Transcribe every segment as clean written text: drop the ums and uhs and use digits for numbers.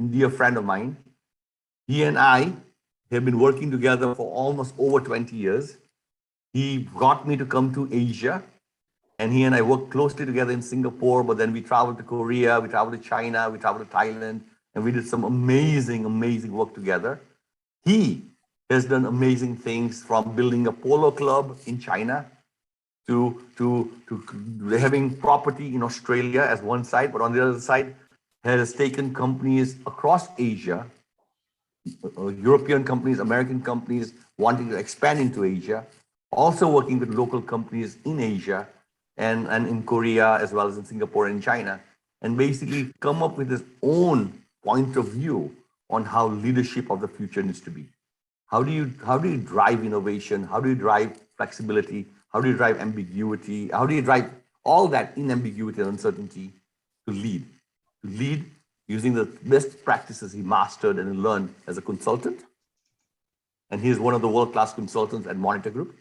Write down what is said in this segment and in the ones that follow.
and dear friend of mine. He and I have been working together for almost over 20 years. He brought me to come to Asia, and he and I worked closely together in Singapore, but then we traveled to Korea, we traveled to China, we traveled to Thailand, and we did some amazing, amazing work together. He has done amazing things, from building a polo club in China to having property in Australia as one side, but on the other side, has taken companies across Asia, European companies, American companies wanting to expand into Asia, also working with local companies in Asia and in Korea, as well as in Singapore and China, and basically come up with his own point of view on how leadership of the future needs to be. How do you drive innovation? How do you drive flexibility? How do you drive ambiguity? How do you drive all that in ambiguity and uncertainty to lead? To lead using the best practices he mastered and learned as a consultant. And he is one of the world-class consultants at Monitor Group.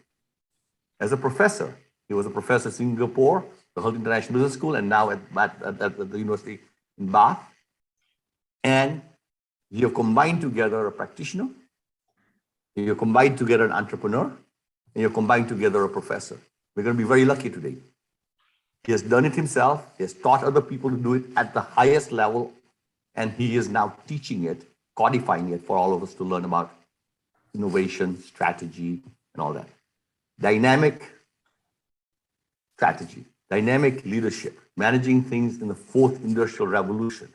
As a professor, he was a professor in Singapore, the Holt International Business School, and now at the university in Bath. And you have combined together a practitioner, you have combined together an entrepreneur, and you have combined together a professor. We're going to be very lucky today. He has done it himself. He has taught other people to do it at the highest level, and he is now teaching it, codifying it for all of us to learn about innovation, strategy, and all that. Dynamic strategy, dynamic leadership, managing things in the fourth industrial revolution.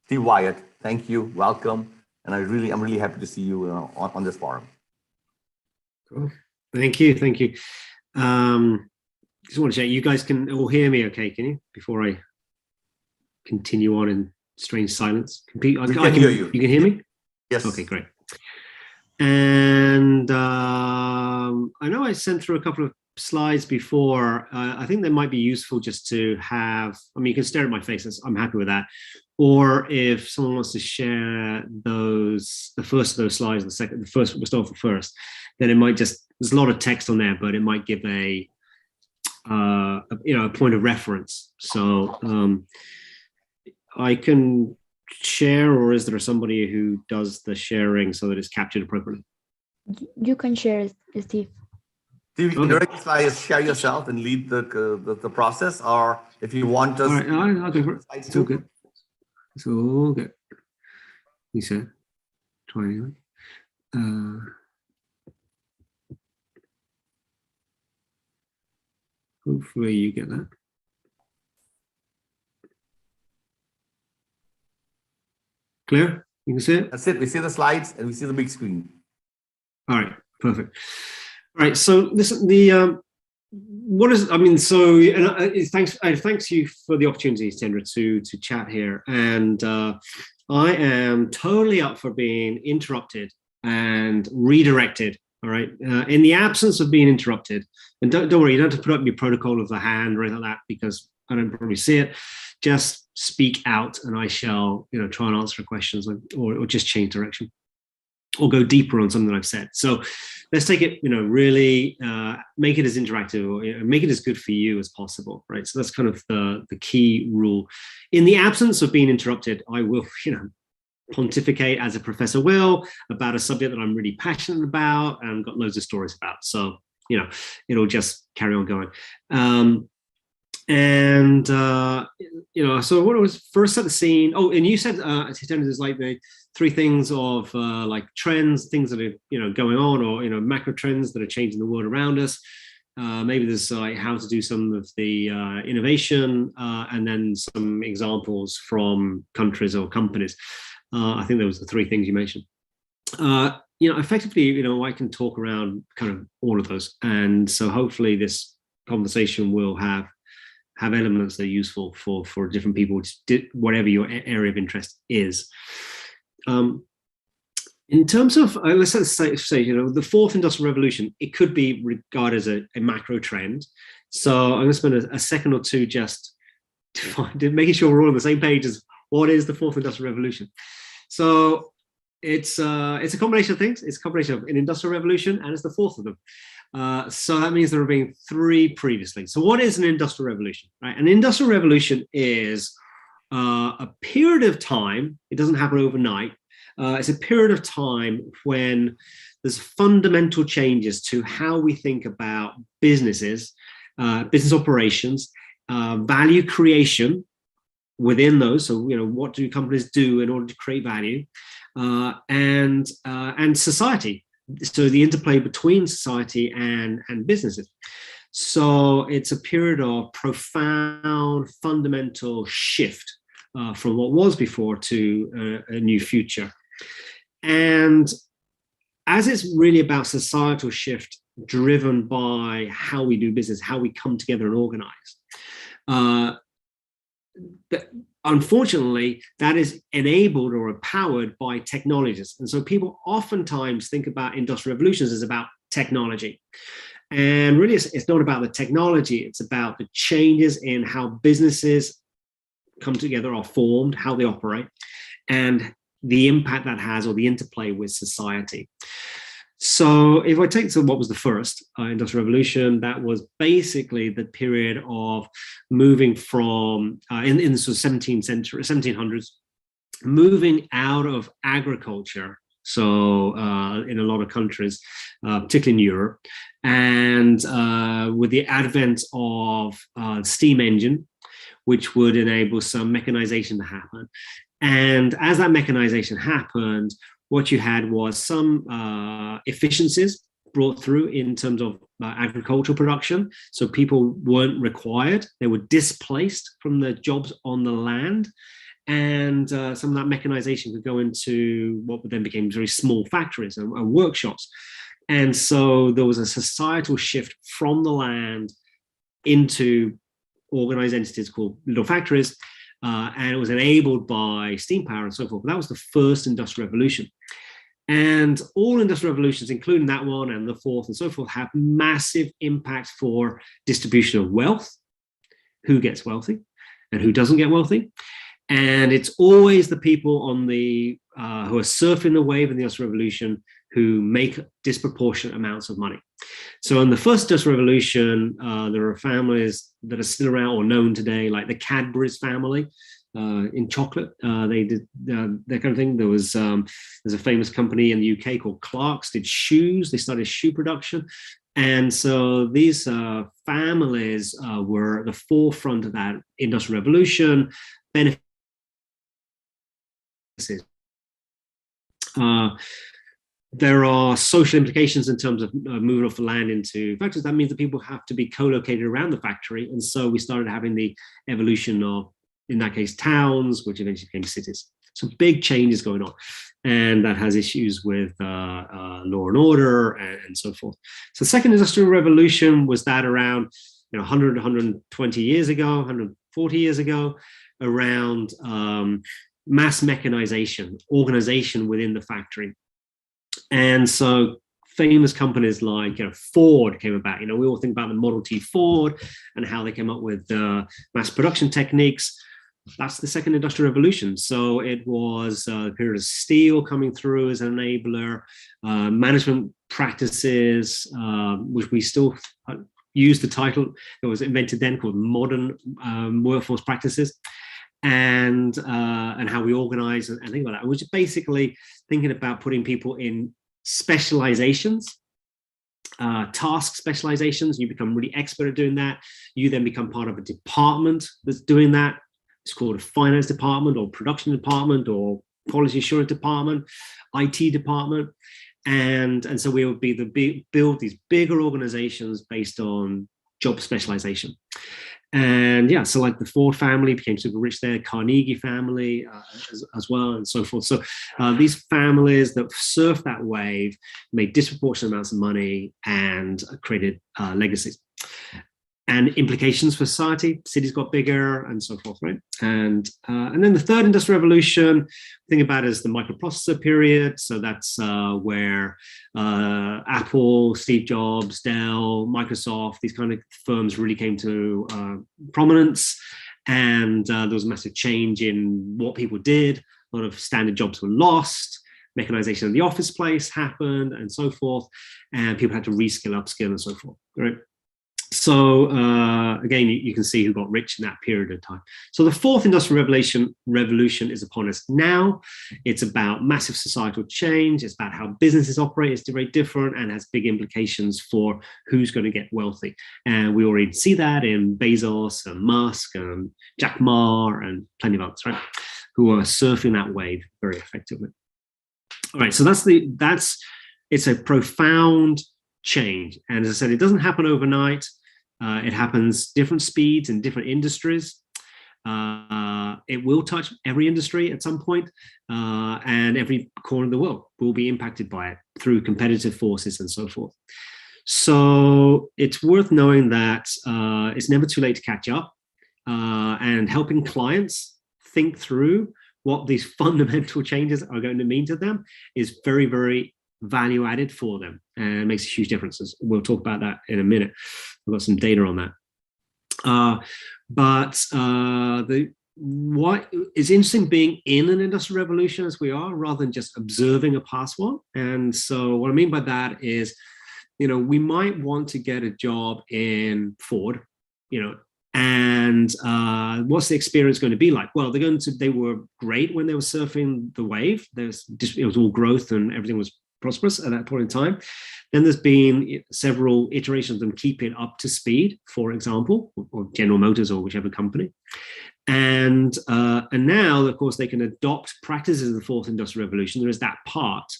Steve Wyatt, thank you, welcome, and I'm really happy to see you on this forum. Cool. Thank you. Just want to check, you guys can all hear me okay, can you? Before I continue on in strange silence. I can hear you. You can hear me? Yes. Okay, great. And I know I sent through a couple of slides before. I think they might be useful just to have, I mean, you can stare at my face, I'm happy with that. Or if someone wants to share those, the first of those slides, the first, we'll start with first, then it might just, there's a lot of text on there, but it might give a point of reference. So I can share, or is there somebody who does the sharing so that it's captured appropriately? You can share, Steve. Steve, you can directly share yourself and lead the process, or if you want us. All right, I'll go for it. It's all good. It's all good. You said, try anyway. Hopefully you get that. Clear? You can see it? That's it. We see the slides and we see the big screen. All right, perfect. All right, so this what is, I mean, so and thanks you for the opportunity, Tendra, to chat here. And I am totally up for being interrupted and redirected. All right, in the absence of being interrupted, and don't worry, you don't have to put up your protocol of the hand or anything like that, because I don't probably see it. Just speak out, and I shall, try and answer questions, or just change direction, or go deeper on something that I've said. So let's take it, really make it as interactive, or make it as good for you as possible, right? So that's kind of the key rule. In the absence of being interrupted, I will, pontificate as a professor will about a subject that I'm really passionate about and got loads of stories about. So, it'll just carry on going. So what was first set the scene? Oh, and you said there's like the three things of like trends, things that are going on, or macro trends that are changing the world around us. Maybe there's like how to do some of the innovation, and then some examples from countries or companies. I think those were the three things you mentioned. Effectively, I can talk around kind of all of those, and so hopefully this conversation will have elements that are useful for different people, whatever your area of interest is. In terms of, let's say, the fourth industrial revolution, it could be regarded as a macro trend. So I'm going to spend a second or two just making sure we're all on the same page as what is the fourth industrial revolution. So it's a combination of things. It's a combination of an industrial revolution, and it's the fourth of them. So that means there have been three previously. So what is an industrial revolution? Right? An industrial revolution is a period of time. It doesn't happen overnight. It's a period of time when there's fundamental changes to how we think about businesses, business operations, value creation within those. So, what do companies do in order to create value, and society. So the interplay between society and businesses. So it's a period of profound, fundamental shift from what was before to a new future. And as it's really about societal shift driven by how we do business, how we come together and organize, unfortunately, that is enabled or empowered by technologies. And so people oftentimes think about industrial revolutions as about technology. And really, it's not about the technology. It's about the changes in how businesses come together, are formed, how they operate, and the impact that has, or the interplay with society. So if I take what was the first industrial revolution, that was basically the period of moving from, in the sort of 1700s, moving out of agriculture. So in a lot of countries, particularly in Europe, and with the advent of steam engine, which would enable some mechanization to happen. And as that mechanization happened, what you had was some efficiencies brought through in terms of agricultural production. So people weren't required. They were displaced from the jobs on the land. And some of that mechanization could go into what then became very small factories and workshops. And so there was a societal shift from the land into organized entities called little factories. And it was enabled by steam power and so forth. But that was the first industrial revolution. And all industrial revolutions, including that one and the fourth and so forth, have massive impacts for distribution of wealth, who gets wealthy and who doesn't get wealthy. And it's always the people on the who are surfing the wave in the industrial revolution who make disproportionate amounts of money. So in the first industrial revolution, there are families that are still around or known today, like the Cadbury's family in chocolate. They did that kind of thing. There's a famous company in the UK called Clark's, did shoes. They started shoe production. And so these families were at the forefront of that industrial revolution, benefits. There are social implications in terms of moving off the land into factories. That means that people have to be co-located around the factory. And so we started having the evolution of, in that case, towns, which eventually became cities. So big changes going on. And that has issues with law and order and so forth. So the second industrial revolution was that around 100, 120 years ago, 140 years ago, around mass mechanization, organization within the factory. And so famous companies like Ford came about. We all think about the Model T Ford and how they came up with mass production techniques. That's the second industrial revolution. So it was a period of steel coming through as an enabler, management practices, which we still use the title that was invented then called modern workforce practices, and how we organize and things like that, which is basically thinking about putting people in specializations, task specializations. You become really expert at doing that. You then become part of a department that's doing that. It's called a finance department or production department or quality assurance department, IT department. And so we would build these bigger organizations based on job specialization. And yeah, so like the Ford family became super rich there, Carnegie family as well, and so forth. So these families that surfed that wave made disproportionate amounts of money and created legacies. And implications for society, cities got bigger and so forth, right? And then the third industrial revolution, think about it as the microprocessor period. So that's where Apple, Steve Jobs, Dell, Microsoft, these kind of firms really came to prominence. And there was a massive change in what people did. A lot of standard jobs were lost. Mechanization of the office place happened and so forth. And people had to reskill, upskill and so forth, right? So again, you can see who got rich in that period of time. So the fourth industrial revolution is upon us now. It's about massive societal change. It's about how businesses operate. It's very different and has big implications for who's going to get wealthy. And we already see that in Bezos and Musk and Jack Ma and plenty of others, right? Who are surfing that wave very effectively. All right, so it's a profound change. And as I said, it doesn't happen overnight. It happens different speeds in different industries. It will touch every industry at some point, and every corner of the world will be impacted by it through competitive forces and so forth. So it's worth knowing that it's never too late to catch up, and helping clients think through what these fundamental changes are going to mean to them is very, very value added for them, and it makes a huge difference. We'll talk about that in a minute. I've got some data on that. What is interesting being in an industrial revolution as we are, rather than just observing a past one. And so what I mean by that is, we might want to get a job in Ford, and what's the experience going to be like? Well, they were great when they were surfing the wave. It was all growth and everything was prosperous at that point in time. Then there's been several iterations of them keeping up to speed, for example, or General Motors or whichever company. And now, of course, they can adopt practices of the fourth industrial revolution. There is that part,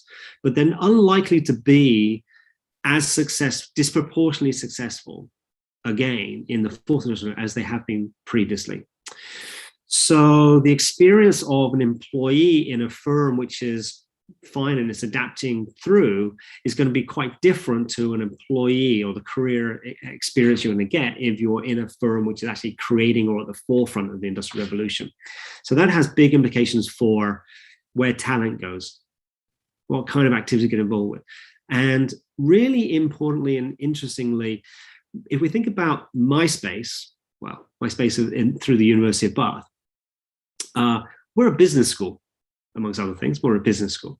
but then unlikely to be as disproportionately successful again in the fourth industrial as they have been previously. So the experience of an employee in a firm which is fine and it's adapting through is going to be quite different to an employee or the career experience you're going to get if you're in a firm which is actually creating or at the forefront of the industrial revolution. So that has big implications for where talent goes, what kind of activities get involved with. And really importantly and interestingly, if we think about MySpace, through the University of Bath, we're a business school. Amongst other things, we're a business school.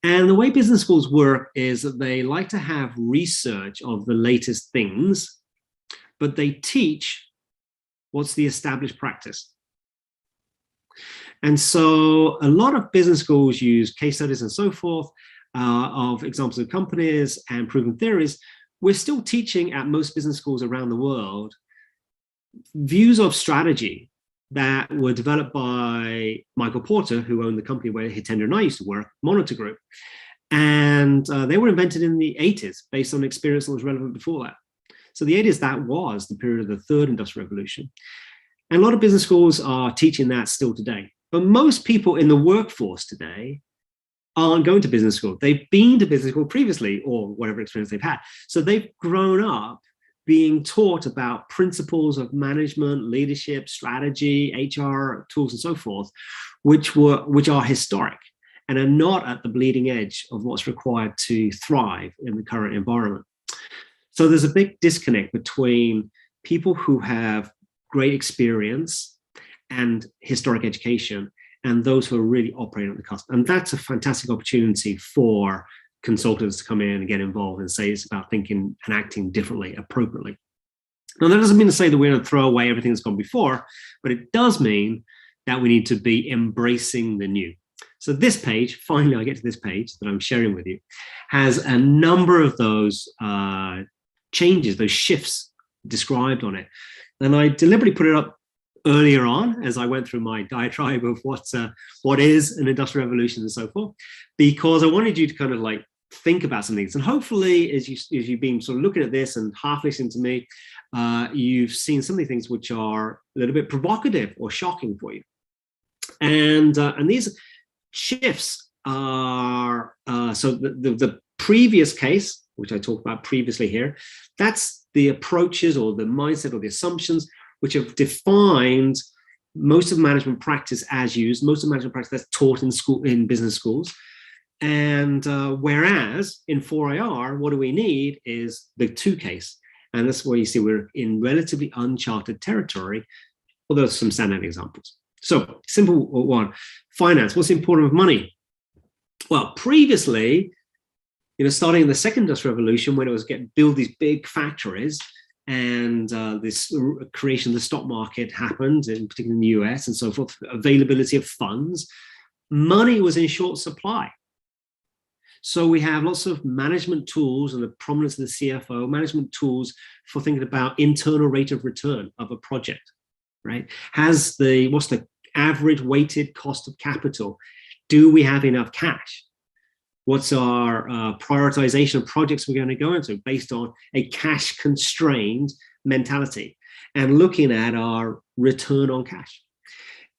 And the way business schools work is that they like to have research of the latest things, but they teach what's the established practice. And so a lot of business schools use case studies and so forth of examples of companies and proven theories. We're still teaching at most business schools around the world views of strategy that were developed by Michael Porter, who owned the company where Hitendra and I used to work, Monitor Group. And they were invented in the 80s based on experience that was relevant before that. So the 80s, that was the period of the third industrial revolution. And a lot of business schools are teaching that still today. But most people in the workforce today aren't going to business school. They've been to business school previously or whatever experience they've had. So they've grown up being taught about principles of management, leadership, strategy, HR tools, and so forth, which are historic and are not at the bleeding edge of what's required to thrive in the current environment. So there's a big disconnect between people who have great experience and historic education and those who are really operating at the cusp. And that's a fantastic opportunity for consultants to come in and get involved and say it's about thinking and acting differently, appropriately. Now, that doesn't mean to say that we're going to throw away everything that's gone before, but it does mean that we need to be embracing the new. So this page, finally, I get to this page that I'm sharing with you, has a number of those changes, those shifts described on it. And I deliberately put it up earlier on as I went through my diatribe of what is an industrial revolution and so forth, because I wanted you to kind of like think about some things. And hopefully, as you've been sort of looking at this and half listening to me, you've seen some of the things which are a little bit provocative or shocking for you. And these shifts are, so the previous case, which I talked about previously here, that's the approaches or the mindset or the assumptions which have defined most of management practice as used, most of management practice that's taught in business schools. And whereas in 4IR, what do we need is the 2 case. And that's where you see we're in relatively uncharted territory, although there's some standout examples. So simple one, finance, what's the importance of money? Well, previously, starting in the second industrial revolution, when it was build these big factories, and this creation of the stock market happened, in particular in the US and so forth, availability of funds, money was in short supply. So we have lots of management tools and the prominence of the CFO, management tools for thinking about internal rate of return of a project, right? What's the average weighted cost of capital? Do we have enough cash? What's our prioritization of projects we're going to go into based on a cash constrained mentality and looking at our return on cash?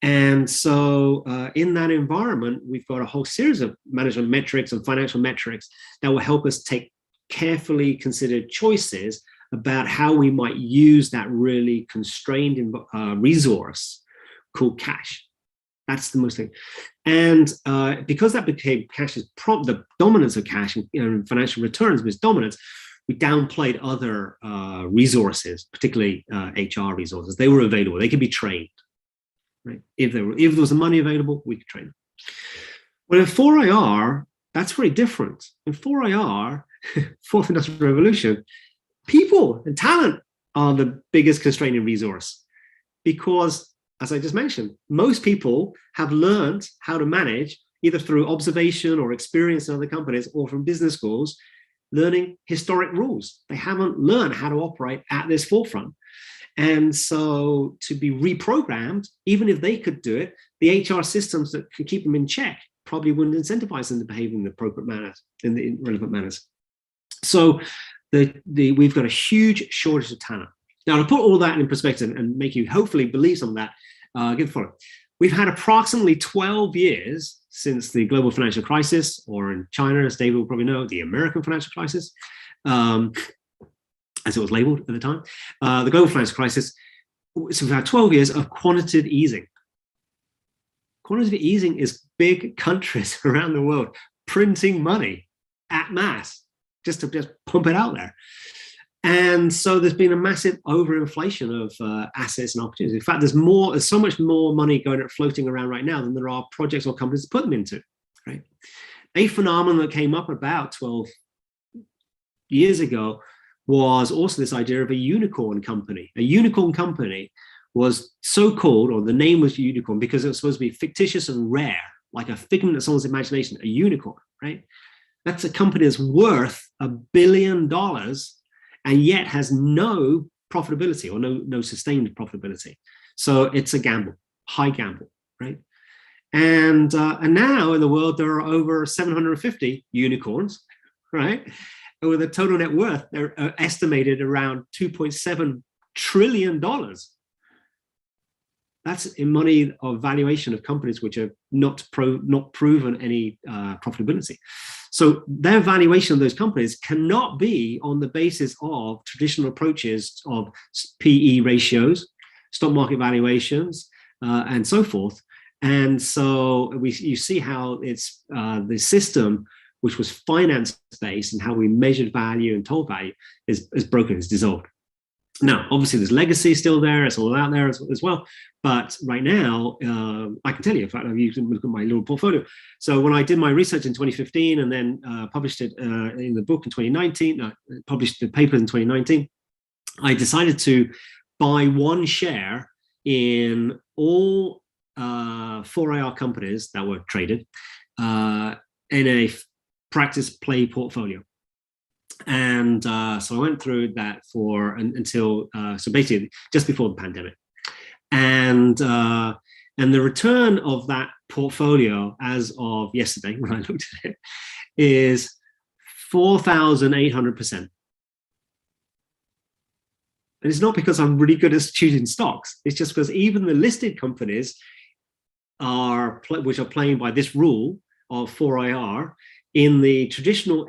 And so in that environment, we've got a whole series of management metrics and financial metrics that will help us take carefully considered choices about how we might use that really constrained resource called cash. That's the most thing. And because that became cash's the dominance of cash and financial returns was dominance, we downplayed other resources, particularly HR resources. They were available. They could be trained. Right? If there was the money available, we could train them. Well, in 4IR, that's very different. In 4IR, Fourth Industrial Revolution, people and talent are the biggest constraining resource because, as I just mentioned, most people have learned how to manage either through observation or experience in other companies or from business schools, learning historic rules. They haven't learned how to operate at this forefront. And so to be reprogrammed, even if they could do it, the HR systems that can keep them in check probably wouldn't incentivize them to behave in the appropriate manners, in the relevant manners. So we've got a huge shortage of talent. Now, to put all that in perspective and make you hopefully believe some of that, get the following. We've had approximately 12 years since the global financial crisis, or in China, as David will probably know, the American financial crisis, as it was labeled at the time, the global financial crisis. So we've had 12 years of quantitative easing. Quantitative easing is big countries around the world printing money at mass, just to pump it out there. And so there's been a massive overinflation of assets and opportunities. In fact, there's so much more money floating around right now than there are projects or companies to put them into. Right? A phenomenon that came up about 12 years ago was also this idea of a unicorn company. A unicorn company was so called, or the name was unicorn, because it was supposed to be fictitious and rare, like a figment of someone's imagination, a unicorn, right? That's a company that's worth $1 billion and yet has no profitability or no sustained profitability. So it's a gamble, high gamble, right? And now in the world, there are over 750 unicorns, right? With a total net worth, they're estimated around $2.7 trillion. That's in money of valuation of companies which have not proven any profitability. So their valuation of those companies cannot be on the basis of traditional approaches of PE ratios, stock market valuations, and so forth. And so you see how it's the system, which was finance-based and how we measured value and told value, is broken, is dissolved. Now, obviously, there's legacy still there. It's all out there as well. But right now, I can tell you, in fact, I've used look at my little portfolio. So when I did my research in 2015 and then published it in the book in 2019, published the paper in 2019, I decided to buy one share in all 4IR companies that were traded in a practice play portfolio. And so I went through that until so basically just before the pandemic, and the return of that portfolio as of yesterday, when I looked at it, is 4,800%. And it's not because I'm really good at choosing stocks. It's just because even the listed companies which are playing by this rule of 4IR in the traditional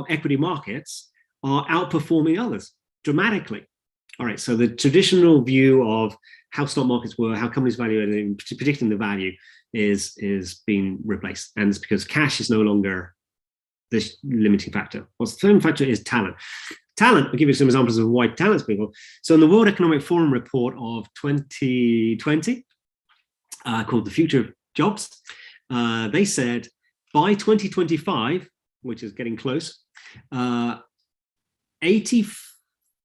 equity markets are outperforming others dramatically. All right, so the traditional view of how stock markets were, how companies value it, and predicting the value is being replaced. And it's because cash is no longer the limiting factor. What's the limiting factor is talent. Talent, I'll give you some examples of why talent's people. So in the World Economic Forum report of 2020, called The Future of Jobs, they said, by 2025, which is getting close, 85%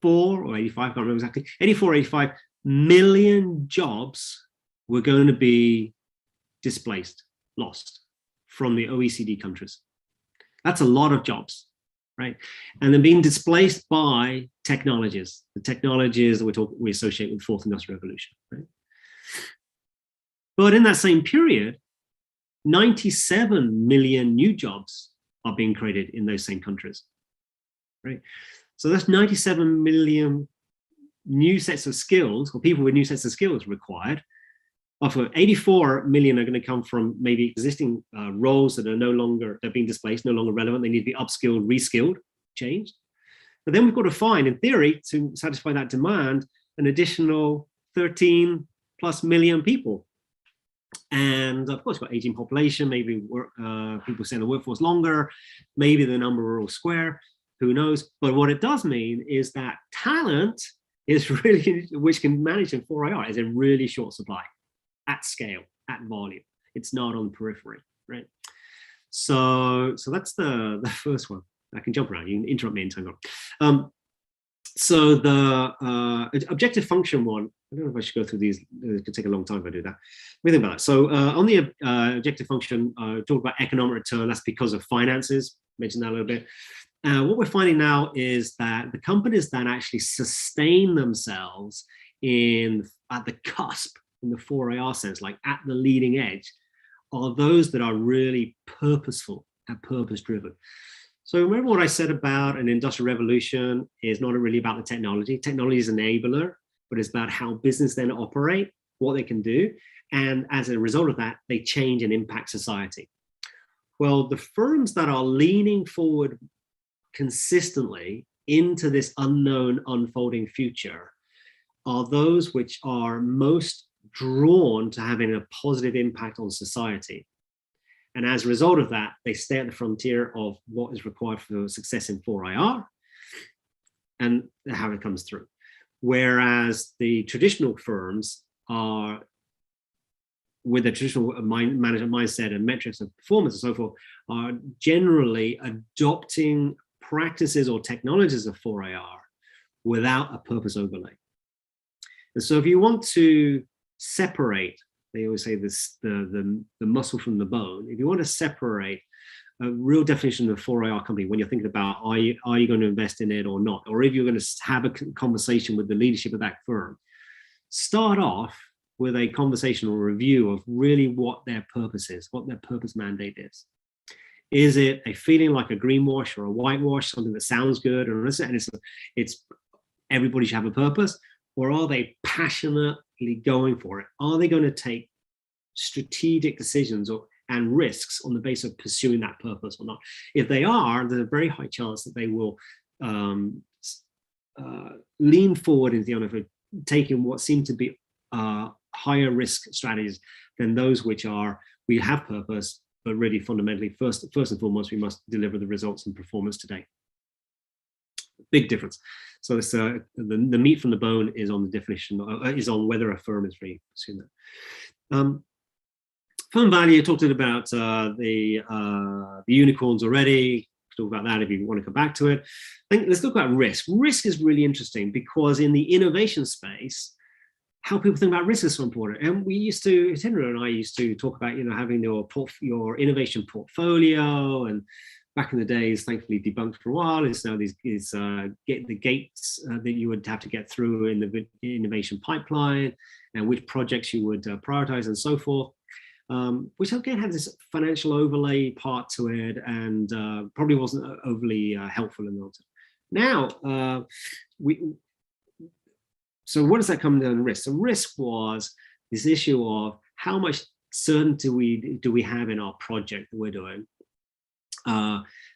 or 85, I can't remember exactly, 84, 85 million jobs were going to be displaced, lost from the OECD countries. That's a lot of jobs, right? And they're being displaced by technologies, the technologies that we associate with the fourth industrial revolution, right? But in that same period, 97 million new jobs are being created in those same countries, right? So that's 97 million new sets of skills, or people with new sets of skills required. Of 84 million are going to come from maybe existing roles that are no longer, they're being displaced, no longer relevant. They need to be upskilled, reskilled, changed. But then we've got to find, in theory, to satisfy that demand, an additional 13 plus million people. And of course, we've got aging population, maybe people stay in the workforce longer, maybe the number are all square, who knows? But what it does mean is that talent is really, which can manage in 4IR, is in really short supply, at scale, at volume. It's not on the periphery, right? So that's the first one. I can jump around, you can interrupt me anytime. So the objective function one, I don't know if I should go through these, it could take a long time if I do that. What do you think about that? So on the objective function, talk about economic return, that's because of finances, mentioned that a little bit. What we're finding now is that the companies that actually sustain themselves at the cusp, in the 4IR sense, like at the leading edge, are those that are really purposeful and purpose-driven. So remember what I said about an industrial revolution is not really about the technology. Technology is an enabler, but it's about how business then operate, what they can do. And as a result of that, they change and impact society. Well, the firms that are leaning forward consistently into this unknown unfolding future are those which are most drawn to having a positive impact on society. And as a result of that, they stay at the frontier of what is required for success in 4IR and how it comes through. Whereas the traditional firms are, with the traditional management mindset and metrics of performance and so forth, are generally adopting practices or technologies of 4IR without a purpose overlay. And so if you want to separate, they always say this, the muscle from the bone. If you want to separate a real definition of a 4IR company, when you're thinking about, are you going to invest in it or not? Or if you're going to have a conversation with the leadership of that firm, start off with a conversational review of really what their purpose is, what their purpose mandate is. Is it a feeling like a greenwash or a whitewash, something that sounds good, and it's everybody should have a purpose? Or are they passionately going for it? Are they going to take strategic decisions and risks on the basis of pursuing that purpose or not? If they are, there's a very high chance that they will lean forward into the honor taking what seem to be higher risk strategies than those which are, we have purpose, but really fundamentally, first and foremost, we must deliver the results and performance today. Big difference. So it's, the meat from the bone is on the definition, is on whether a firm is really pursuing that. Firm value, talked about the unicorns already. Talk about that if you want to come back to it. I think let's talk about risk. Risk is really interesting because in the innovation space, how people think about risk is so important. And we used to, Tendra and I used to talk about, having your innovation portfolio, and back in the days, thankfully debunked for a while, is now the gates that you would have to get through in the innovation pipeline, and which projects you would prioritize and so forth, which again had this financial overlay part to it, and probably wasn't overly helpful in the long term. Now, so what does that come down to risk? So risk was this issue of how much certainty do we have in our project that we're doing,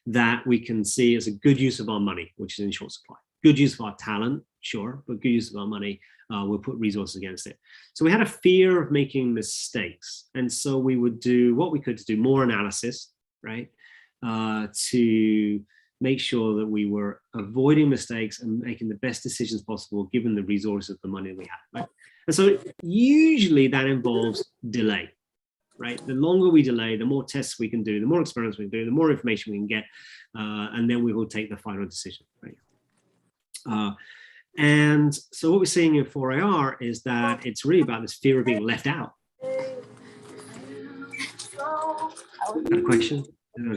that we can see as a good use of our money, which is in short supply. Good use of our talent, sure, but good use of our money, we'll put resources against it. So we had a fear of making mistakes. And so we would do what we could to do more analysis, right? To make sure that we were avoiding mistakes and making the best decisions possible given the resources of the money we had, right? And so usually that involves delay. Right, the longer we delay, the more tests we can do, the more experiments we can do, the more information we can get, and then we will take the final decision. Right, And so what we're seeing in 4AR is that it's really about this fear of being left out. Got a question?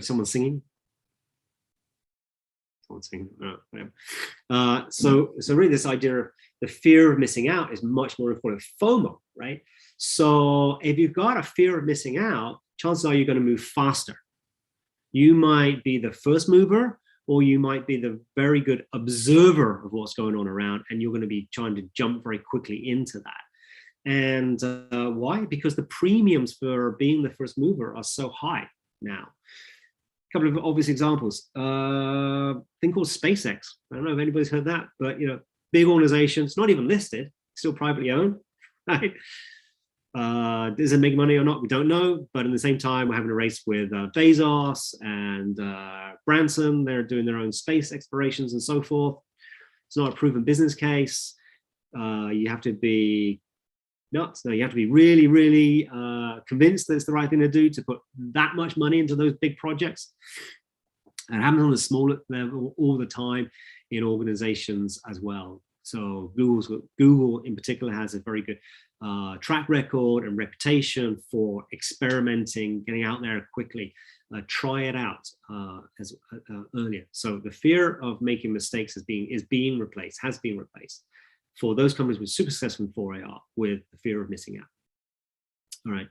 Someone singing? Someone singing? Oh, whatever. So really this idea of the fear of missing out is much more important. FOMO, right? So if you've got a fear of missing out, chances are you're going to move faster. You might be the first mover, or you might be the very good observer of what's going on around, and you're going to be trying to jump very quickly into that. And why? Because the premiums for being the first mover are so high now. A couple of obvious examples. Thing called SpaceX. I don't know if anybody's heard that, but big organizations, not even listed, still privately owned, right? Does it make money or not? We don't know. But at the same time, we're having a race with Bezos and Branson. They're doing their own space explorations and so forth. It's not a proven business case. You have to be nuts. No, you have to be really, really convinced that it's the right thing to do to put that much money into those big projects. And it happens on a smaller level all the time in organizations as well. So Google in particular has a very good track record and reputation for experimenting, getting out there quickly. Try it out earlier. So the fear of making mistakes has been replaced for those companies with super successful in 4AR with the fear of missing out. All right.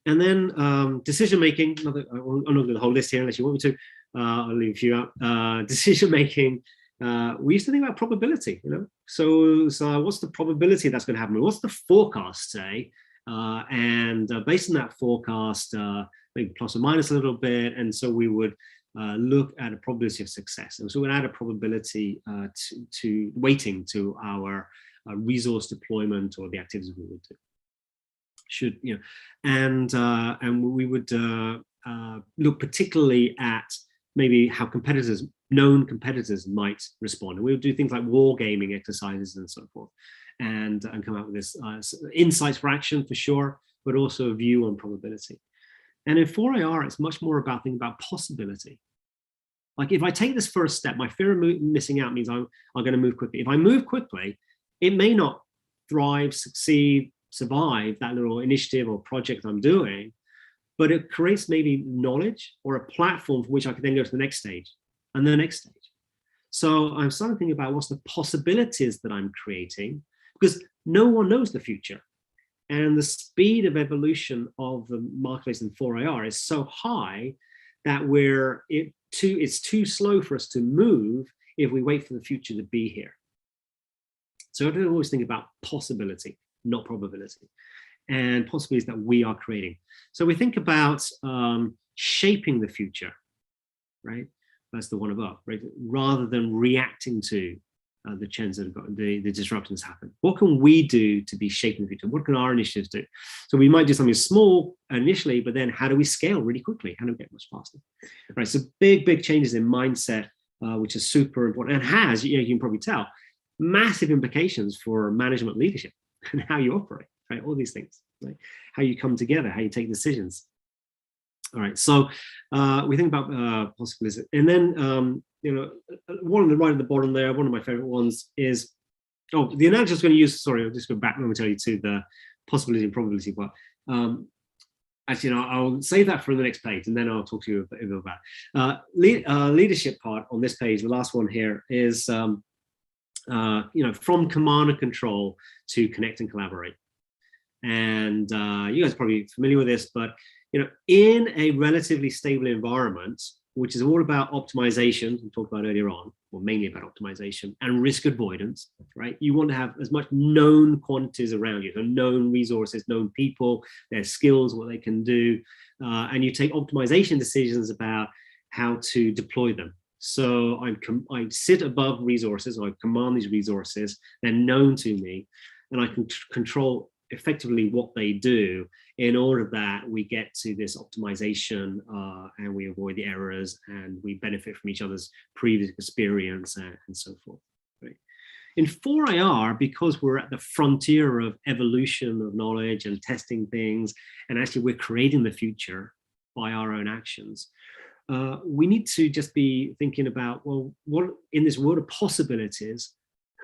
And then decision making. I'm not going to the whole list here unless you want me to. I'll leave a few out. Decision making. We used to think about probability, So what's the probability that's going to happen? What's the forecast say? And based on that forecast, maybe plus or minus a little bit. And so we would look at a probability of success. And so we would add a probability to weighting to our resource deployment or the activities we would do. And we would look particularly at maybe how known competitors might respond. And we would do things like war gaming exercises and so forth, and come out with this insights for action for sure, but also a view on probability. And in 4AR, it's much more about thinking about possibility. Like if I take this first step, my fear of missing out means I'm going to move quickly. If I move quickly, it may not thrive, succeed, survive that little initiative or project I'm doing, but it creates maybe knowledge or a platform for which I can then go to the next stage and the next stage. So I'm starting to think about what's the possibilities that I'm creating, because no one knows the future. And the speed of evolution of the marketplace in 4AR is so high that it's too slow for us to move if we wait for the future to be here. So I don't always think about possibility, not probability, and possibilities that we are creating. So we think about shaping the future, right? That's the one above, right? Rather than reacting to the trends that have got the disruptions happen. What can we do to be shaping the future? What can our initiatives do? So we might do something small initially, but then how do we scale really quickly? How do we get much faster? Right. So big changes in mindset, which is super important and has, you can probably tell, massive implications for management leadership and how you operate, right? All these things, right? How you come together, how you take decisions. All right, so we think about possibilities, and then one on the right at the bottom there, one of my favorite ones is, the analogy I was going to use. Sorry, I'll just go back momentarily to the possibility and probability part. Actually, I'll save that for the next page, and then I'll talk to you a bit about leadership part on this page. The last one here is, from command and control to connect and collaborate. And you guys are probably familiar with this, but in a relatively stable environment, which is all about optimization, we talked about earlier on, or mainly about optimization and risk avoidance, right? You want to have as much known quantities around you, so known resources, known people, their skills, what they can do, and you take optimization decisions about how to deploy them. So I sit above resources, or I command these resources, they're known to me, and I can control effectively what they do in order that we get to this optimization and we avoid the errors and we benefit from each other's previous experience and so forth. Right? In 4AR, because we're at the frontier of evolution of knowledge and testing things, and actually we're creating the future by our own actions, we need to just be thinking about, well, what in this world of possibilities,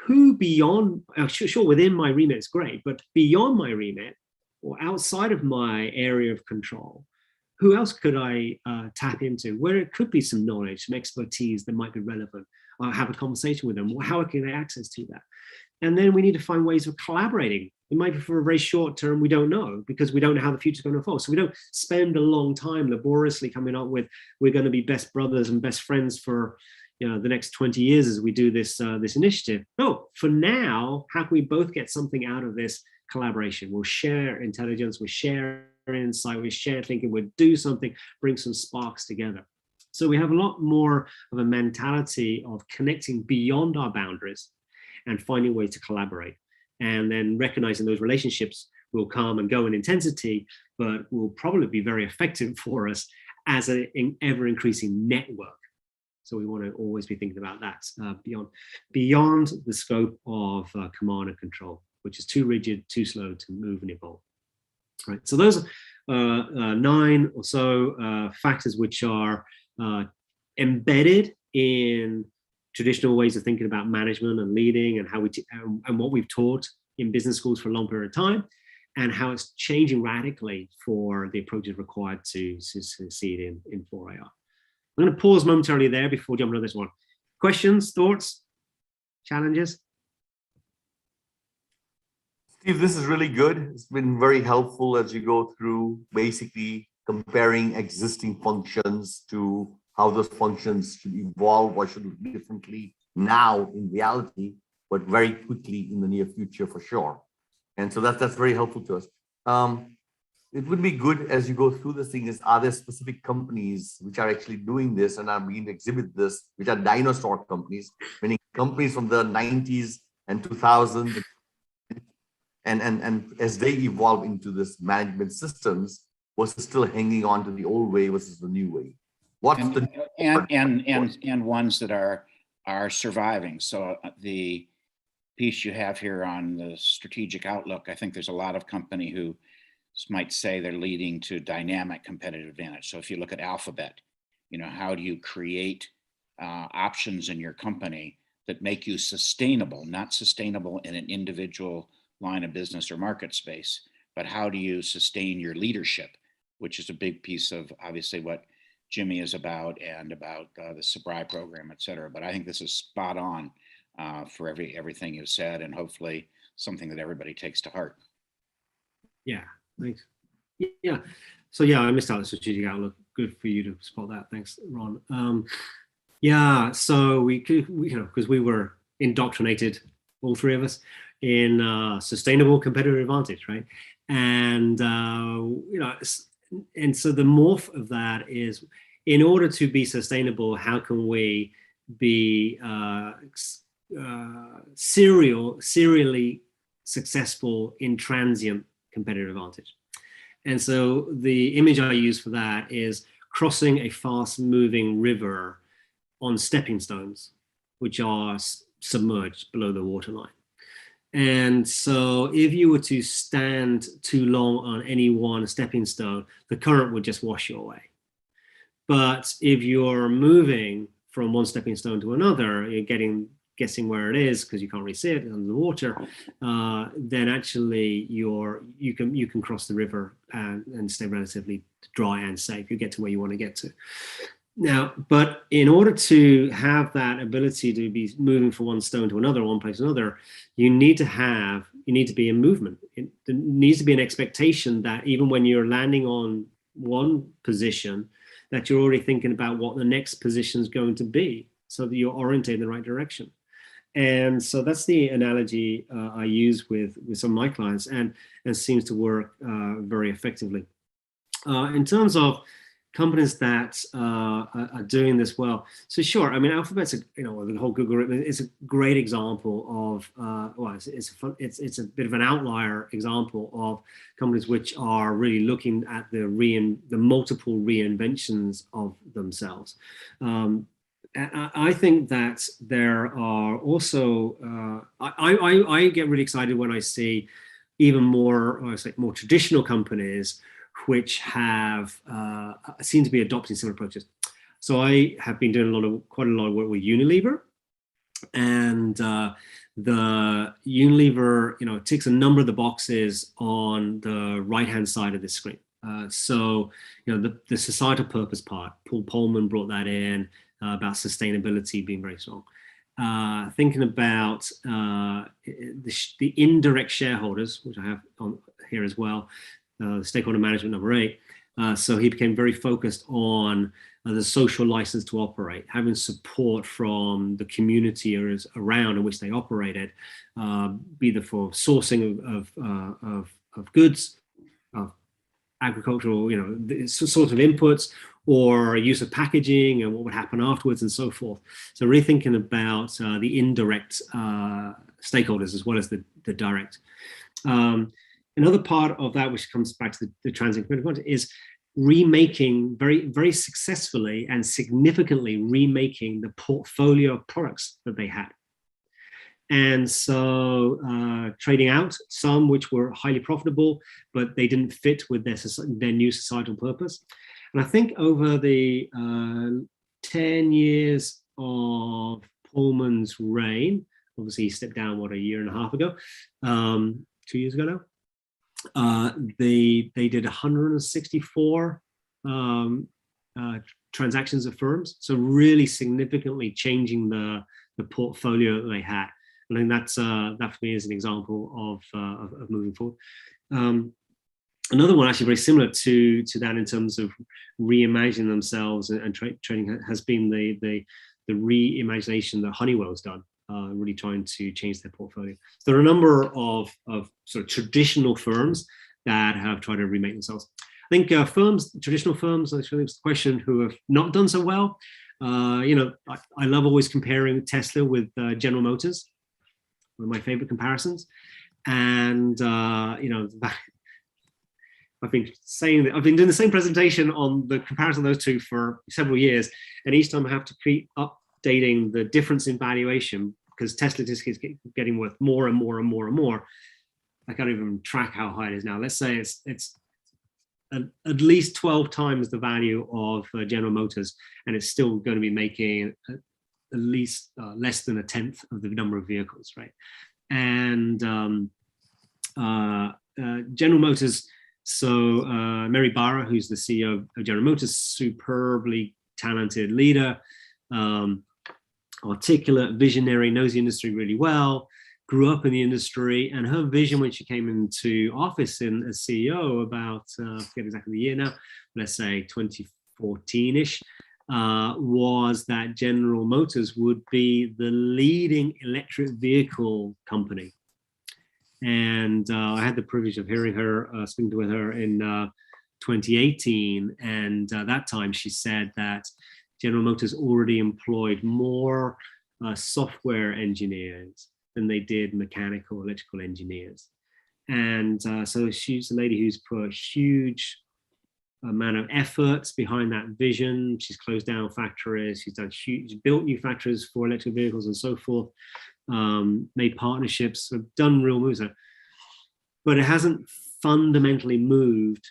who beyond, sure, within my remit is great, but beyond my remit or outside of my area of control, who else could I tap into where it could be some knowledge, some expertise that might be relevant? I'll have a conversation with them. How can I access to that? And then we need to find ways of collaborating. It might be for a very short term, we don't know, because we don't know how the future is going to unfold. So we don't spend a long time laboriously coming up with, we're going to be best brothers and best friends for the next 20 years as we do this initiative. No, for now, how can we both get something out of this collaboration? We'll share intelligence, we'll share insight, we'll share thinking, we'll do something, bring some sparks together. So we have a lot more of a mentality of connecting beyond our boundaries and finding ways to collaborate. And then recognizing those relationships will come and go in intensity, but will probably be very effective for us as an ever-increasing network. So we want to always be thinking about that beyond the scope of command and control, which is too rigid, too slow to move and evolve. Right. So those are 9 or so factors which are embedded in traditional ways of thinking about management and leading, and how and what we've taught in business schools for a long period of time, and how it's changing radically for the approaches required to succeed in 4AR. I'm going to pause momentarily there before jumping on this one. Questions, thoughts, challenges? Steve, this is really good. It's been very helpful as you go through basically comparing existing functions to how those functions should evolve or should look differently now in reality, but very quickly in the near future for sure. And so that's very helpful to us. It would be good as you go through this thing is, are there specific companies which are actually doing this and are beginning to exhibit this, which are dinosaur companies, meaning companies from the 90s and 2000s, and as they evolve into this management systems, versus still hanging on to the old way versus the new way. What's and ones that are surviving. So the piece you have here on the strategic outlook, I think there's a lot of company who might say they're leading to dynamic competitive advantage. So if you look at Alphabet, how do you create options in your company that make you sustainable, not sustainable in an individual line of business or market space, but how do you sustain your leadership, which is a big piece of obviously what GIMI is about, and about the SABRI program, et cetera. But I think this is spot on for everything you said, and hopefully something that everybody takes to heart. Yeah, thanks. Yeah, so yeah, I missed out the strategic outlook. Good for you to spot that. Thanks, Ron. Yeah, so we could, because we were indoctrinated, all three of us, in sustainable competitive advantage, right? And and so the morph of that is, in order to be sustainable, how can we be serially successful in transient competitive advantage? And so the image I use for that is crossing a fast-moving river on stepping stones, which are submerged below the waterline. And so if you were to stand too long on any one stepping stone, the current would just wash you away. But if you're moving from one stepping stone to another, you're guessing where it is because you can't really see it under the water, then actually you can cross the river and stay relatively dry and safe. You get to where you want to get to. Now, but in order to have that ability to be moving from one stone to another, one place to another, you need to be in movement. There needs to be an expectation that even when you're landing on one position, that you're already thinking about what the next position is going to be, so that you're oriented in the right direction. And so that's the analogy I use with some of my clients, and seems to work very effectively. In terms of companies that are doing this well, so sure, I mean, Alphabet's the whole Google is a great example of it's a bit of an outlier example of companies which are really looking at the multiple reinventions of themselves. I think that there are also I get really excited when I see even more traditional companies which have seem to be adopting similar approaches. So I have been doing quite a lot of work with Unilever, and the Unilever, ticks a number of the boxes on the right-hand side of the screen. So, the societal purpose part, Paul Polman brought that in about sustainability being very strong. Thinking about the indirect shareholders, which I have on here as well, stakeholder management number 8. So he became very focused on the social license to operate, having support from the community areas around in which they operated, be either for sourcing of goods, of agricultural, sorts of inputs, or use of packaging and what would happen afterwards and so forth. So really thinking about the indirect stakeholders as well as the direct. Another part of that, which comes back to the transient commitment, is remaking very, very successfully and significantly remaking the portfolio of products that they had. And so trading out some which were highly profitable, but they didn't fit with their new societal purpose. And I think over the 10 years of Pullman's reign, obviously he stepped down, a year and a half ago, 2 years ago now, they did 164 transactions of firms, so really significantly changing the portfolio that they had. I think that for me is an example of moving forward. Another one actually very similar to that in terms of reimagining themselves and trading has been the reimagination that Honeywell's done. Really trying to change their portfolio. So there are a number of sort of traditional firms that have tried to remake themselves. I think traditional firms, actually it's the question, who have not done so well. I love always comparing Tesla with General Motors, one of my favorite comparisons. And I've been saying that I've been doing the same presentation on the comparison of those two for several years, and each time I have to keep updating the difference in valuation because Tesla just keeps getting worth more and more and more and more. I can't even track how high it is now. Let's say it's at least 12 times the value of General Motors, and it's still going to be making at least less than 1/10 of the number of vehicles, right? And General Motors. So Mary Barra, who's the CEO of General Motors, superbly talented leader, articulate, visionary, knows the industry really well, grew up in the industry, and her vision when she came into office as CEO about, I forget exactly the year now, let's say 2014-ish, was that General Motors would be the leading electric vehicle company. And I had the privilege of hearing her, speaking with her in 2018. And that time she said that General Motors already employed more software engineers than they did mechanical, electrical engineers. And so she's a lady who's put a huge amount of efforts behind that vision. She's closed down factories. She's built new factories for electric vehicles and so forth. Made partnerships, done real moves, but it hasn't fundamentally moved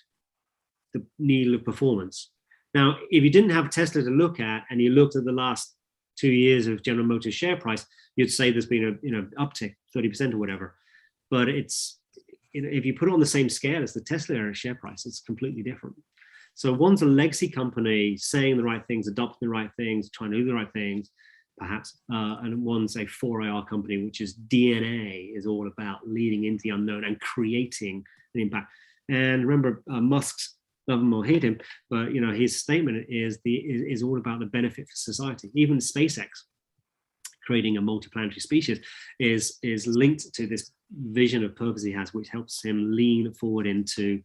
the needle of performance. Now, if you didn't have Tesla to look at and you looked at the last 2 years of General Motors share price, you'd say there's been a uptick, 30% or whatever. But it's, if you put it on the same scale as the Tesla share price, it's completely different. So one's a legacy company saying the right things, adopting the right things, trying to do the right things, perhaps, and one's a 4IR company, which is DNA, is all about leading into the unknown and creating an impact. And remember, Musk's, love him or hate him, but his statement is all about the benefit for society. Even SpaceX, creating a multiplanetary species, is linked to this vision of purpose he has, which helps him lean forward into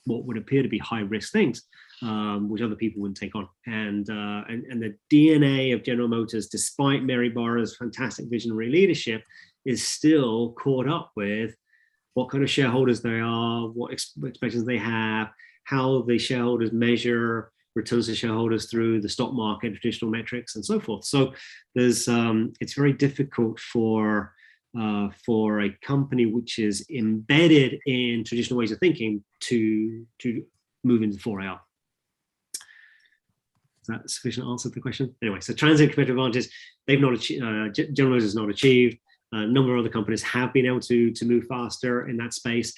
what would appear to be high-risk things, which other people wouldn't take on. And the DNA of General Motors, despite Mary Barra's fantastic visionary leadership, is still caught up with what kind of shareholders they are, what expectations they have, how the shareholders measure returns to shareholders through the stock market, traditional metrics, and so forth. So there's it's very difficult for a company which is embedded in traditional ways of thinking to move into 4IR. Is that a sufficient answer to the question? Anyway, so transient competitive advantage, they've not achieved, General Motors has not achieved. A number of other companies have been able to move faster in that space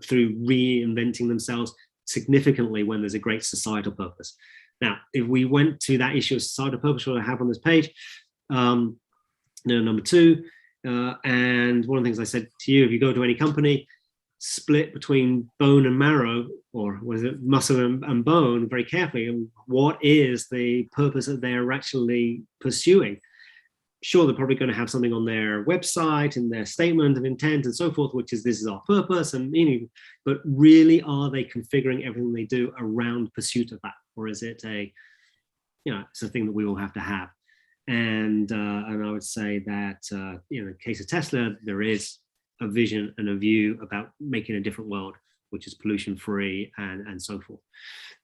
through reinventing themselves significantly when there's a great societal purpose. Now, if we went to that issue of societal purpose, what I have on this page, number 2, and one of the things I said to you, if you go to any company, split between bone and marrow, or was it muscle and bone, very carefully, and what is the purpose that they're actually pursuing. Sure, they're probably going to have something on their website and their statement of intent and so forth, which is this is our purpose and meaning, but really are they configuring everything they do around pursuit of that? Or is it it's a thing that we all have to have? And I would say that, in the case of Tesla, there is a vision and a view about making a different world, which is pollution free and so forth,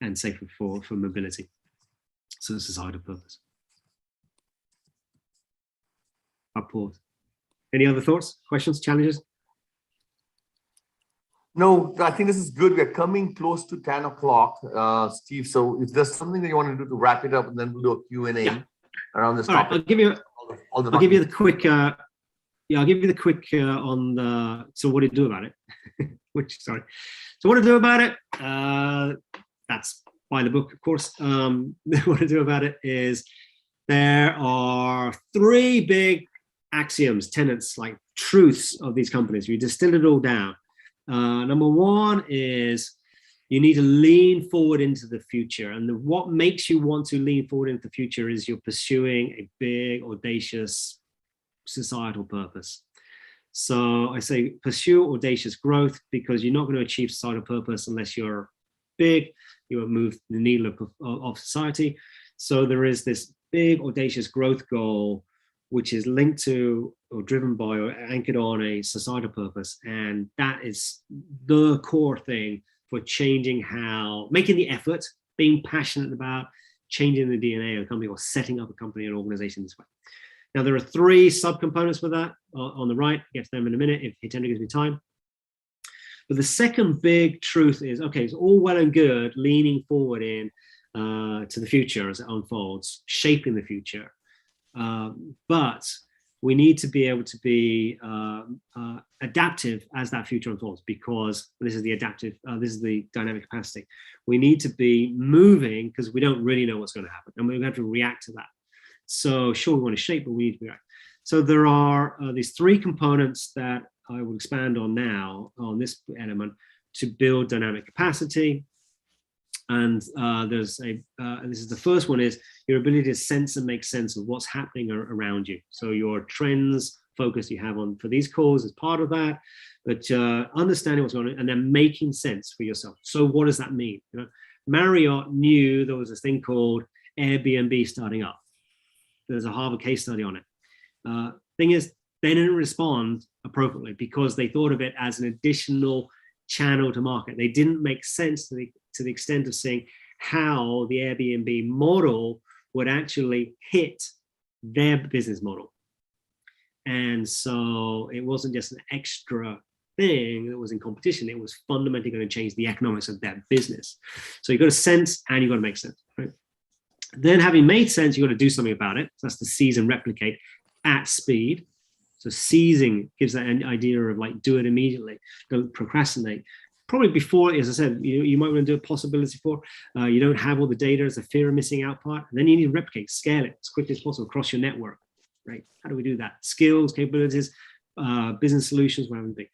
and safer for mobility. So it's a societal purpose. I'll pause. Any other thoughts, questions, challenges? No, I think this is good. We're coming close to 10 o'clock, Steve. So if there's something that you want to do to wrap it up, and then we'll do a Q&A around this topic. Right, I'll give you the quick. I'll give you the quick on the. So what do you do about it? So what to do about it? That's buy the book, of course. What to do about it is there are 3 big axioms, tenets, like truths of these companies. You distill it all down. Number 1 is you need to lean forward into the future. And what makes you want to lean forward into the future is you're pursuing a big, audacious societal purpose. So I say pursue audacious growth, because you're not going to achieve societal purpose unless you're big, you will move the needle of society. So there is this big, audacious growth goal, which is linked to or driven by or anchored on a societal purpose. And that is the core thing for changing making the effort, being passionate about changing the DNA of a company or setting up a company or organization this way. Now, there are 3 subcomponents for that on the right. I'll get to them in a minute if Hitendra gives me time. But the second big truth is, okay, it's all well and good leaning forward to the future as it unfolds, shaping the future. But we need to be able to be adaptive as that future unfolds, because this is the dynamic capacity. We need to be moving because we don't really know what's going to happen, and we have to react to that. So sure, we want to shape, but we need to react. So there are these 3 components that I will expand on now on this element to build dynamic capacity. And this is the first one, is your ability to sense and make sense of what's happening around you. So your trends focus you have on for these calls is part of that, but understanding what's going on and then making sense for yourself. So what does that mean? Marriott knew there was this thing called Airbnb starting up. There's a Harvard case study on it. Thing is, they didn't respond appropriately because they thought of it as an additional channel to market. They didn't make sense to the extent of seeing how the Airbnb model would actually hit their business model. And so it wasn't just an extra thing that was in competition, it was fundamentally going to change the economics of that business. So you've got to sense and you've got to make sense, right? Then having made sense, you've got to do something about it. So that's to seize and replicate at speed. So seizing gives that an idea of like, do it immediately, don't procrastinate. Probably before, as I said, you might want to do a possibility for, you don't have all the data, as a fear of missing out part. And then you need to replicate, scale it as quickly as possible across your network, right? How do we do that? Skills, capabilities, business solutions, whatever it be.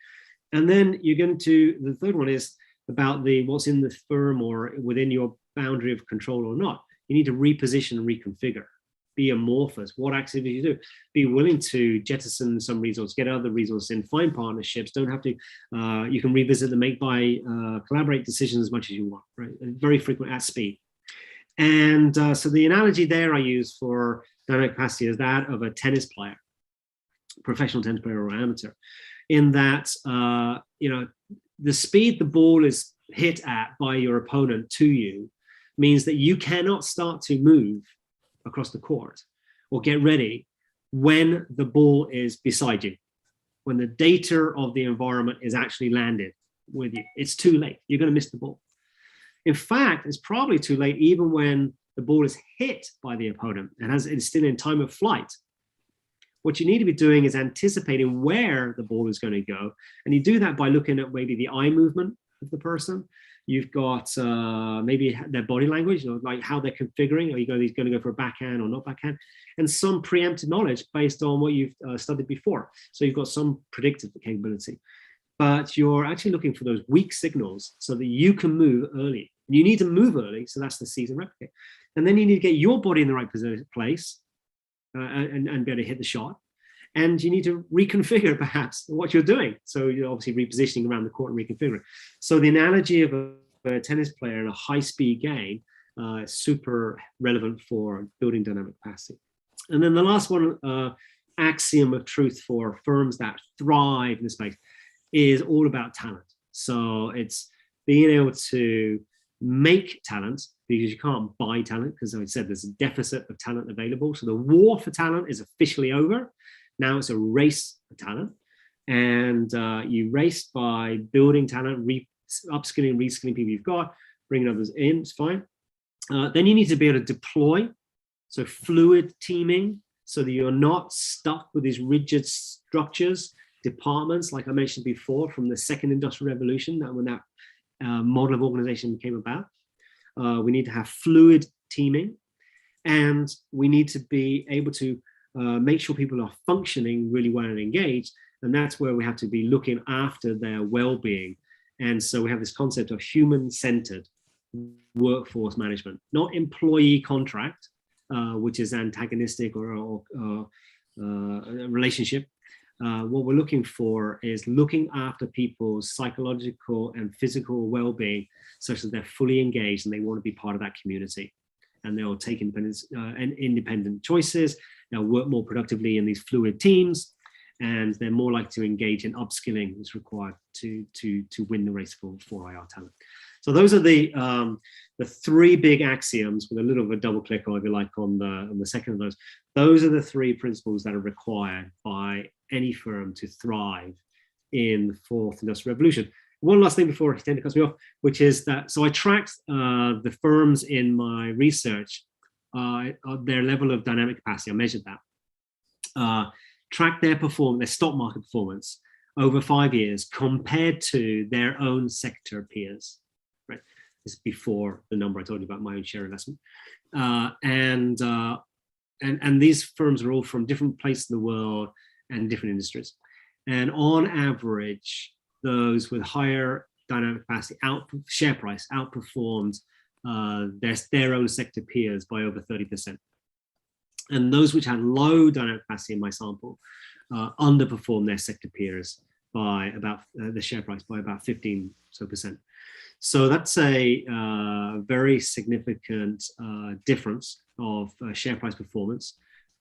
And then you're going to, the third one is about what's in the firm or within your boundary of control or not. You need to reposition and reconfigure. Be amorphous. What activities you do? Be willing to jettison some resources, get other resources in, find partnerships. Don't have to. You can revisit the make, buy, collaborate decisions as much as you want. Right? Very frequent at speed. And so the analogy there I use for dynamic capacity is that of a tennis player, professional tennis player or amateur, in that the speed the ball is hit at by your opponent to you means that you cannot start to move across the court or get ready when the ball is beside you, when the data of the environment is actually landed with you. It's too late. You're going to miss the ball. In fact, it's probably too late even when the ball is hit by the opponent and it's still in time of flight. What you need to be doing is anticipating where the ball is going to go. And you do that by looking at maybe the eye movement of the person. You've got maybe their body language, like how they're configuring. Are you going to go for a backhand or not backhand? And some preemptive knowledge based on what you've studied before. So you've got some predictive capability. But you're actually looking for those weak signals so that you can move early. You need to move early, so that's the seize and replicate. And then you need to get your body in the right place and be able to hit the shot. And you need to reconfigure perhaps what you're doing. So you're obviously repositioning around the court and reconfiguring. So the analogy of a tennis player in a high-speed game is super relevant for building dynamic capacity. And then the last one, axiom of truth for firms that thrive in this space, is all about talent. So it's being able to make talent, because you can't buy talent, because as I said, there's a deficit of talent available. So the war for talent is officially over. Now it's a race for talent. And you race by building talent, upskilling, reskilling people you've got, bringing others in, it's fine. Then you need to be able to deploy. So fluid teaming, so that you're not stuck with these rigid structures, departments, like I mentioned before, from the second industrial revolution, that when that model of organization came about. We need to have fluid teaming, and we need to be able to make sure people are functioning really well and engaged. And that's where we have to be looking after their well-being. And so we have this concept of human-centered workforce management, not employee contract, which is antagonistic or a relationship. What we're looking for is looking after people's psychological and physical well-being such that they're fully engaged and they want to be part of that community. And they'll take independent choices, they'll work more productively in these fluid teams, and they're more likely to engage in upskilling that's required to win the race for IR talent. So those are the three big axioms, with a little bit of a double click, or if you like, on the second of those. Those are the three principles that are required by any firm to thrive in the fourth industrial revolution. One last thing before Hitendra cuts me off, which is that, so I tracked the firms in my research, their level of dynamic capacity. I measured that. Tracked their performance, their stock market performance over 5 years compared to their own sector peers. Right, this is before the number I told you about, my own share investment. And these firms are all from different places in the world and different industries. And on average, those with higher dynamic capacity, share price outperformed their own sector peers by over 30%. And those which had low dynamic capacity in my sample underperformed their sector peers by about the share price by about 15%. So that's a very significant difference of share price performance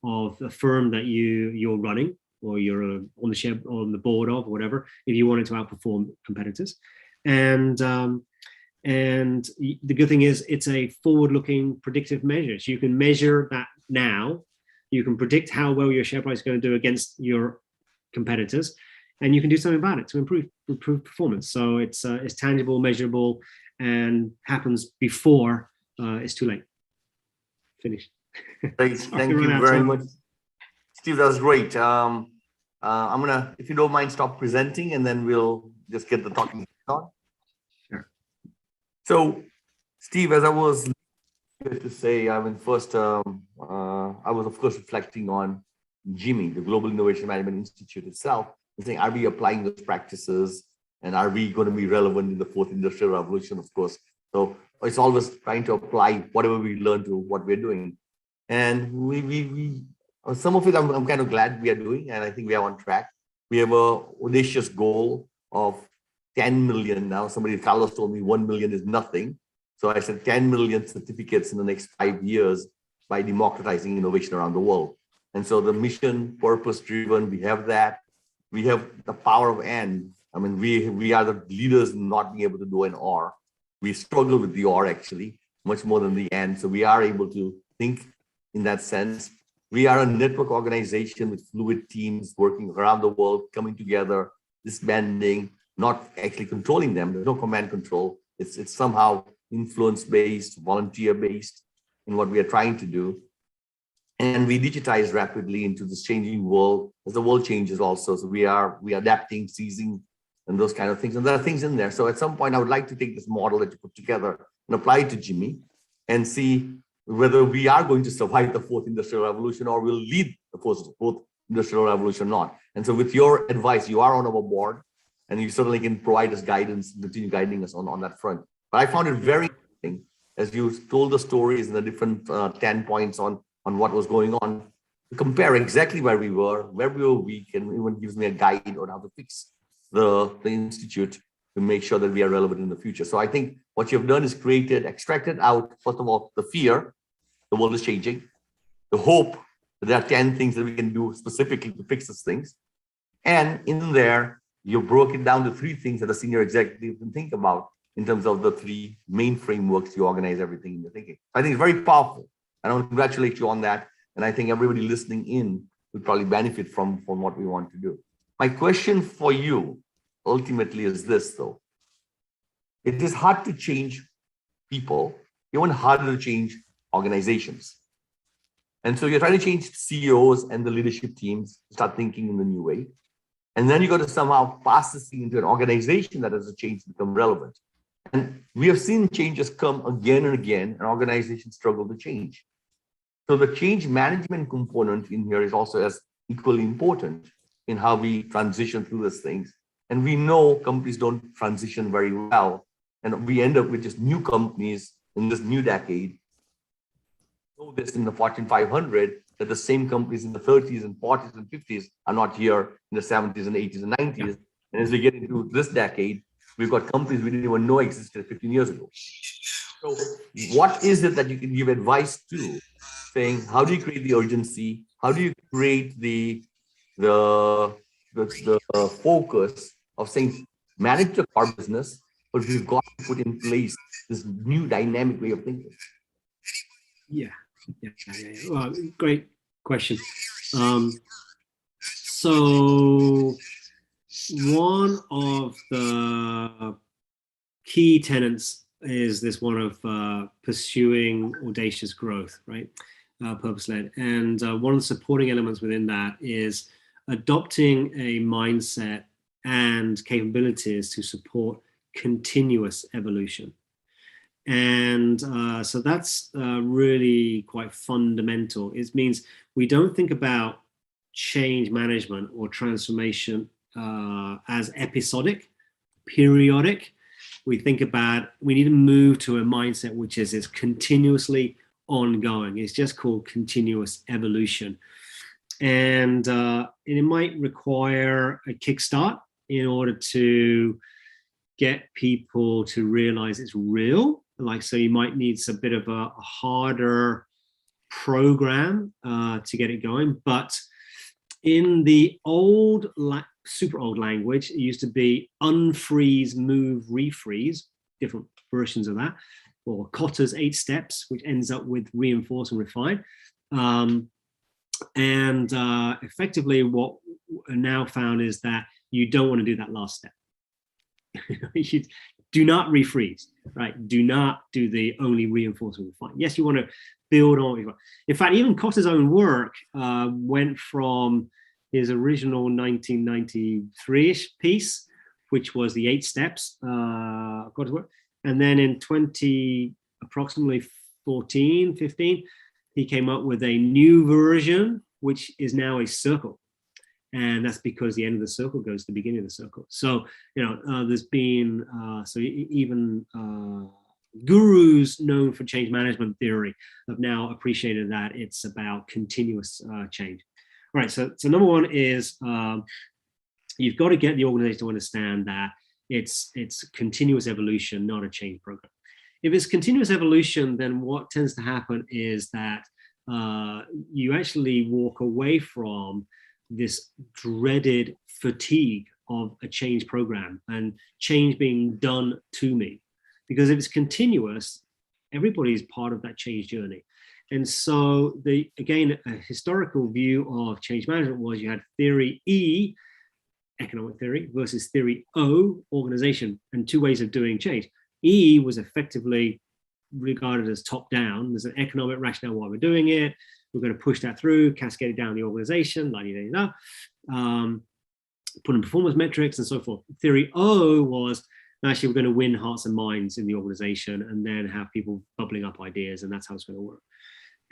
of a firm that you're running, or you're on the board of, or whatever, if you wanted to outperform competitors. And the good thing is it's a forward-looking predictive measure. So you can measure that now. You can predict how well your share price is going to do against your competitors, and you can do something about it to improve performance. So it's tangible, measurable, and happens before it's too late. Finished. Thank you very much, Steve. That was great. I'm gonna, if you don't mind, stop presenting, and then we'll just get the talking on. Sure. So, Steve, as I was to say, I mean, first, I was of course reflecting on GIMI, the Global Innovation Management Institute itself, and saying, are we applying those practices, and are we going to be relevant in the fourth industrial revolution? Of course. So it's always trying to apply whatever we learn to what we're doing, and we some of it I'm kind of glad we are doing, and I think we are on track. We have a audacious goal of 10 million now. Carlos told me 1 million is nothing. So I said 10 million certificates in the next 5 years by democratizing innovation around the world. And so the mission, purpose driven, we have that. We have the power of and. I mean, we are the leaders in not being able to do an or. We struggle with the or actually, much more than the and. So we are able to think in that sense. We are a network organization with fluid teams working around the world, coming together, disbanding, not actually controlling them. There's no command control. It's somehow influence-based, volunteer-based in what we are trying to do. And we digitize rapidly into this changing world as the world changes also. So we are adapting, seizing, and those kind of things. And there are things in there. So at some point, I would like to take this model that you put together and apply it to GIMI and see whether we are going to survive the fourth industrial revolution or will lead the fourth industrial revolution or not. And so with your advice, you are on our board and you certainly can provide us guidance, continue guiding us on that front. But I found it very interesting as you told the stories and the different 10 points on what was going on, to compare exactly where we were weak, and even gives me a guide on how to fix the institute to make sure that we are relevant in the future. So I think what you've done is extracted out, first of all, the fear, the world is changing, the hope that there are 10 things that we can do specifically to fix these things. And in there, you broke it down to 3 things that a senior executive can think about in terms of the 3 main frameworks you organize everything in your thinking. I think it's very powerful. I want to congratulate you on that. And I think everybody listening in will probably benefit from what we want to do. My question for you ultimately is this, though. It is hard to change people, even harder to change organizations. And so you're trying to change CEOs and the leadership teams to start thinking in the new way. And then you got to somehow pass this thing into an organization that has a change to become relevant. And we have seen changes come again and again, and organizations struggle to change. So the change management component in here is also as equally important in how we transition through these things. And we know companies don't transition very well. And we end up with just new companies in this new decade. Know this in the Fortune 500, that the same companies in the 30s and 40s and 50s are not here in the 70s and 80s and 90s. Yeah. And as we get into this decade, we've got companies we didn't even know existed 15 years ago. So what is it that you can give advice to, saying, how do you create the urgency? How do you create the focus of saying, manage the core business, but we've got to put in place this new dynamic way of thinking? Yeah. Well, great question. So one of the key tenets is this one of pursuing audacious growth, right? Purpose-led. And one of the supporting elements within that is adopting a mindset and capabilities to support continuous evolution. And so that's really quite fundamental. It means we don't think about change management or transformation as episodic, periodic. We think about, we need to move to a mindset which is continuously ongoing. It's just called continuous evolution. And it might require a kickstart in order to get people to realize it's real. Like, so you might need a bit of a harder program to get it going. But in the old, super old language, it used to be unfreeze, move, refreeze, different versions of that, or Kotter's 8 steps, which ends up with reinforce and refine. Effectively what I now found is that you don't want to do that last step. You do not refreeze, right? Do not do the only reinforce and refine. Yes, you want to build on. In fact, even Kotter's own work went from his original 1993-ish piece, which was the 8 steps, and then in approximately 14, 15, he came up with a new version, which is now a circle. And that's because the end of the circle goes to the beginning of the circle. So, there's been, even gurus known for change management theory have now appreciated that it's about continuous change. All right, so number one is you've got to get the organization to understand that it's continuous evolution, not a change program. If it's continuous evolution, then what tends to happen is that you actually walk away from this dreaded fatigue of a change program and change being done to me. Because if it's continuous, everybody's part of that change journey. And so again, a historical view of change management was you had theory E, economic theory, versus theory O, organization, and 2 ways of doing change. E was effectively regarded as top down. There's an economic rationale why we're doing it. We're going to push that through, cascade it down the organization, put in performance metrics and so forth. Theory O was actually we're going to win hearts and minds in the organization and then have people bubbling up ideas, and that's how it's going to work.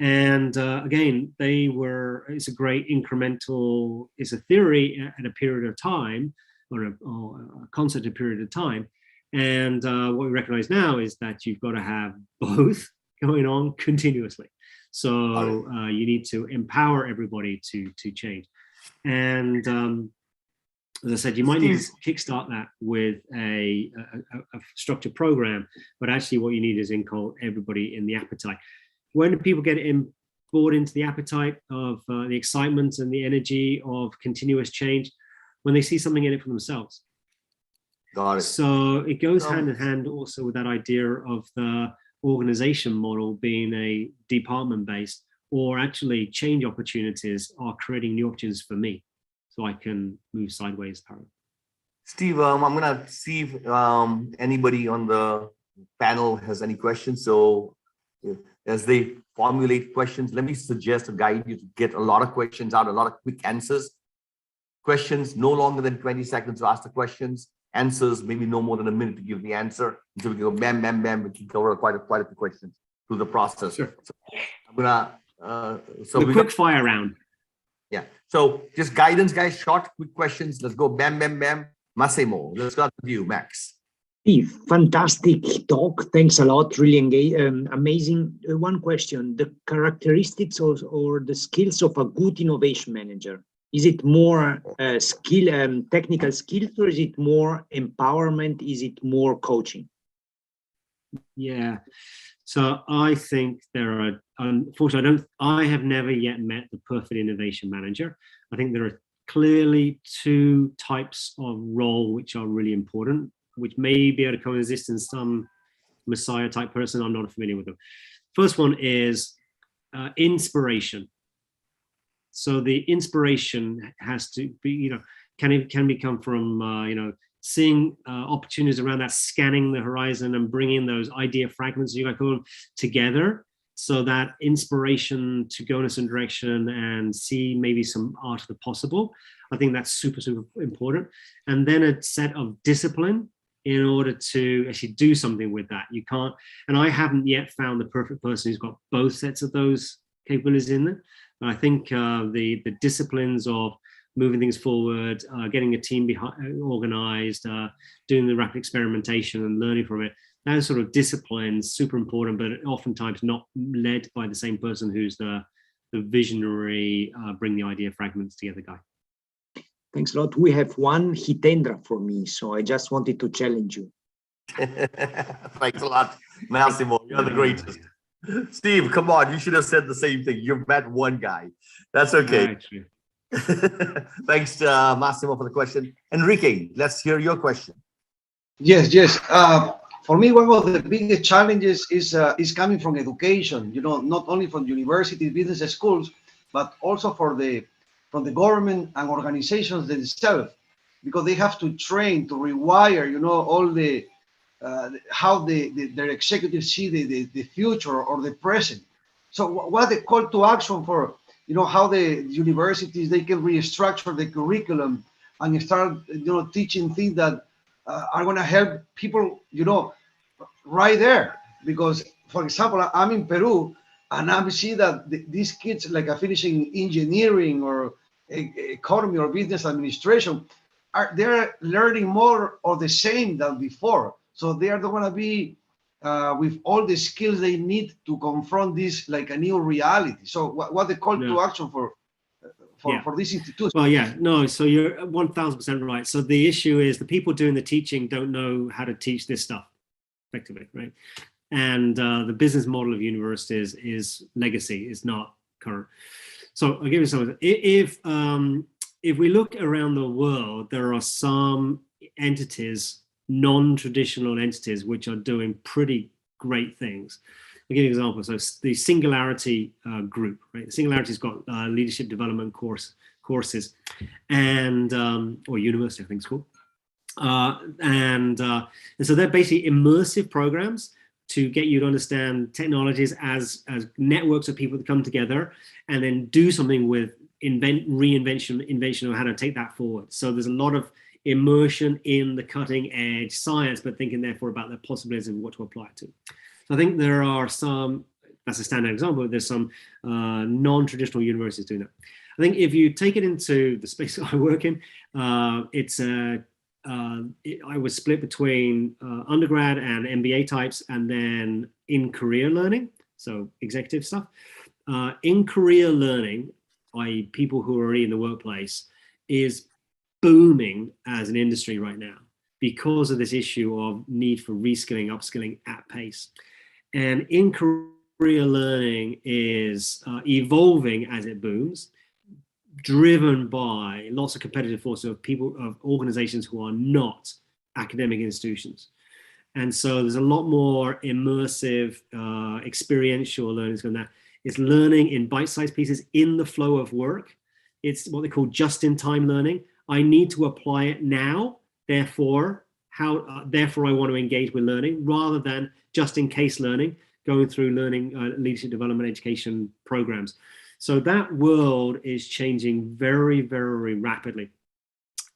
And again, it's a great incremental, it's a theory at a period of time, or a concept a period of time. And what we recognize now is that you've got to have both going on continuously. So you need to empower everybody to change. And as I said, you might need to kickstart that with a structured program, but actually what you need is everybody in the appetite. When do people get bought into the appetite of the excitement and the energy of continuous change? When they see something in it for themselves. Got it. So it goes hand in hand also with that idea of the organization model being a department based, or actually change opportunities are creating new options for me, so I can move sideways. Steve, I'm gonna see if anybody on the panel has any questions. So as they formulate questions, let me suggest a guide you to get a lot of questions out, a lot of quick answers. Questions no longer than 20 seconds to ask the questions. Answers maybe no more than a minute to give the answer. So we can go bam, bam, bam. We can cover quite a few questions through the process. Sure. So I'm gonna the quick fire round. Yeah. So just guidance, guys. Short, quick questions. Let's go bam, bam, bam. Massimo, let's start with you, Max. Steve, fantastic talk. Thanks a lot. Really amazing. One question: the characteristics or the skills of a good innovation manager. Is it more technical skills, or is it more empowerment? Is it more coaching? Yeah. So I think there are, unfortunately, I have never yet met the perfect innovation manager. I think there are clearly two types of role which are really important, which may be able to coexist in some messiah type person. I'm not familiar with them. First one is inspiration. So the inspiration has to be, can come from, seeing opportunities around that, scanning the horizon and bringing those idea fragments, you call them, together. So that inspiration to go in a certain direction and see maybe some art of the possible. I think that's super, super important. And then a set of discipline in order to actually do something with that. You can't, and I haven't yet found the perfect person who's got both sets of those capabilities in there. I think the disciplines of moving things forward, getting a team organized, doing the rapid experimentation and learning from it, those sort of disciplines, super important, but oftentimes not led by the same person who's the visionary, bring the idea fragments together guy. Thanks a lot. We have one Hitendra for me, so I just wanted to challenge you. Thanks a lot, Massimo. You're the greatest. Steve, come on, you should have said the same thing. You've met one guy. That's okay. Thanks, Massimo, for the question. Enrique, let's hear your question. Yes. For me, one of the biggest challenges is coming from education. Not only from universities, business schools, but also from the government and organizations themselves, because they have to train to rewire, all the how their executives see the future or the present. So what the call to action for, how the universities, they can restructure the curriculum and start, teaching things that are going to help people, right there. Because, for example, I'm in Peru and I see that these kids, like finishing engineering or economy or business administration, they're learning more or the same than before. So they are going to be with all the skills they need to confront this like a new reality. So what the call to action for this institution? Well, so you're 1000% right. So the issue is the people doing the teaching don't know how to teach this stuff effectively, right? And the business model of universities is legacy, is not current. So I'll give you some. If we look around the world, there are some entities, non-traditional entities, which are doing pretty great things. I'll give you an example. So the Singularity group, right? The Singularity's got leadership development courses, and or university, I think it's called. And so they're basically immersive programs to get you to understand technologies as networks of people that come together and then do something with invention of how to take that forward. So there's a lot of immersion in the cutting edge science, but thinking therefore about the possibilities of what to apply it to. So I think there are some, that's a standard example, there's some non-traditional universities doing that. I think if you take it into the space that I work in, I was split between undergrad and MBA types, and then in career learning, so executive stuff. In career learning, i.e. people who are already in the workplace, is booming as an industry right now because of this issue of need for reskilling, upskilling at pace. And in career learning is evolving as it booms, driven by lots of competitive forces of people, of organizations who are not academic institutions. And so there's a lot more immersive, experiential learning going on. It's learning in bite-sized pieces in the flow of work. It's what they call just-in-time learning. I need to apply it now, therefore I want to engage with learning, rather than just-in-case learning, going through learning, leadership development, education programs. So that world is changing very, very rapidly.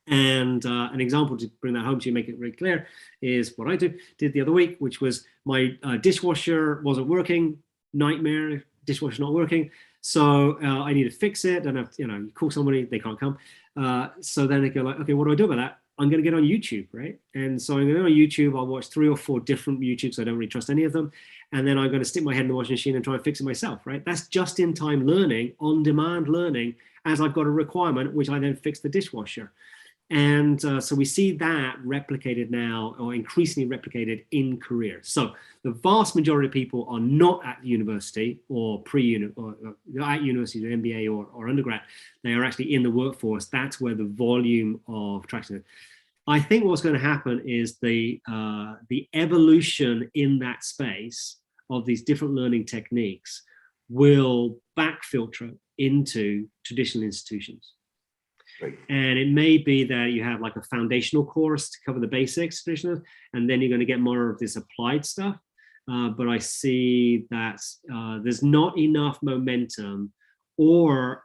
And an example to bring that home to you, make it very clear, is what I did the other week, which was my dishwasher wasn't working, nightmare, dishwasher not working. So I need to fix it, and you call somebody, they can't come. So then they go like, okay, what do I do about that? I'm going to get on YouTube, right? And so I'm going to go on YouTube. I'll watch 3 or 4 different YouTubes. I don't really trust any of them. And then I'm going to stick my head in the washing machine and try and fix it myself, right? That's just-in-time learning, on-demand learning, as I've got a requirement, which I then fix the dishwasher. And so we see that replicated now, or increasingly replicated in careers. So the vast majority of people are not at university or at university, or MBA or undergrad. They are actually in the workforce. That's where the volume of traction is. I think what's going to happen is the evolution in that space of these different learning techniques will back filter into traditional institutions. Right. And it may be that you have like a foundational course to cover the basics, traditional, and then you're going to get more of this applied stuff. But I see that there's not enough momentum or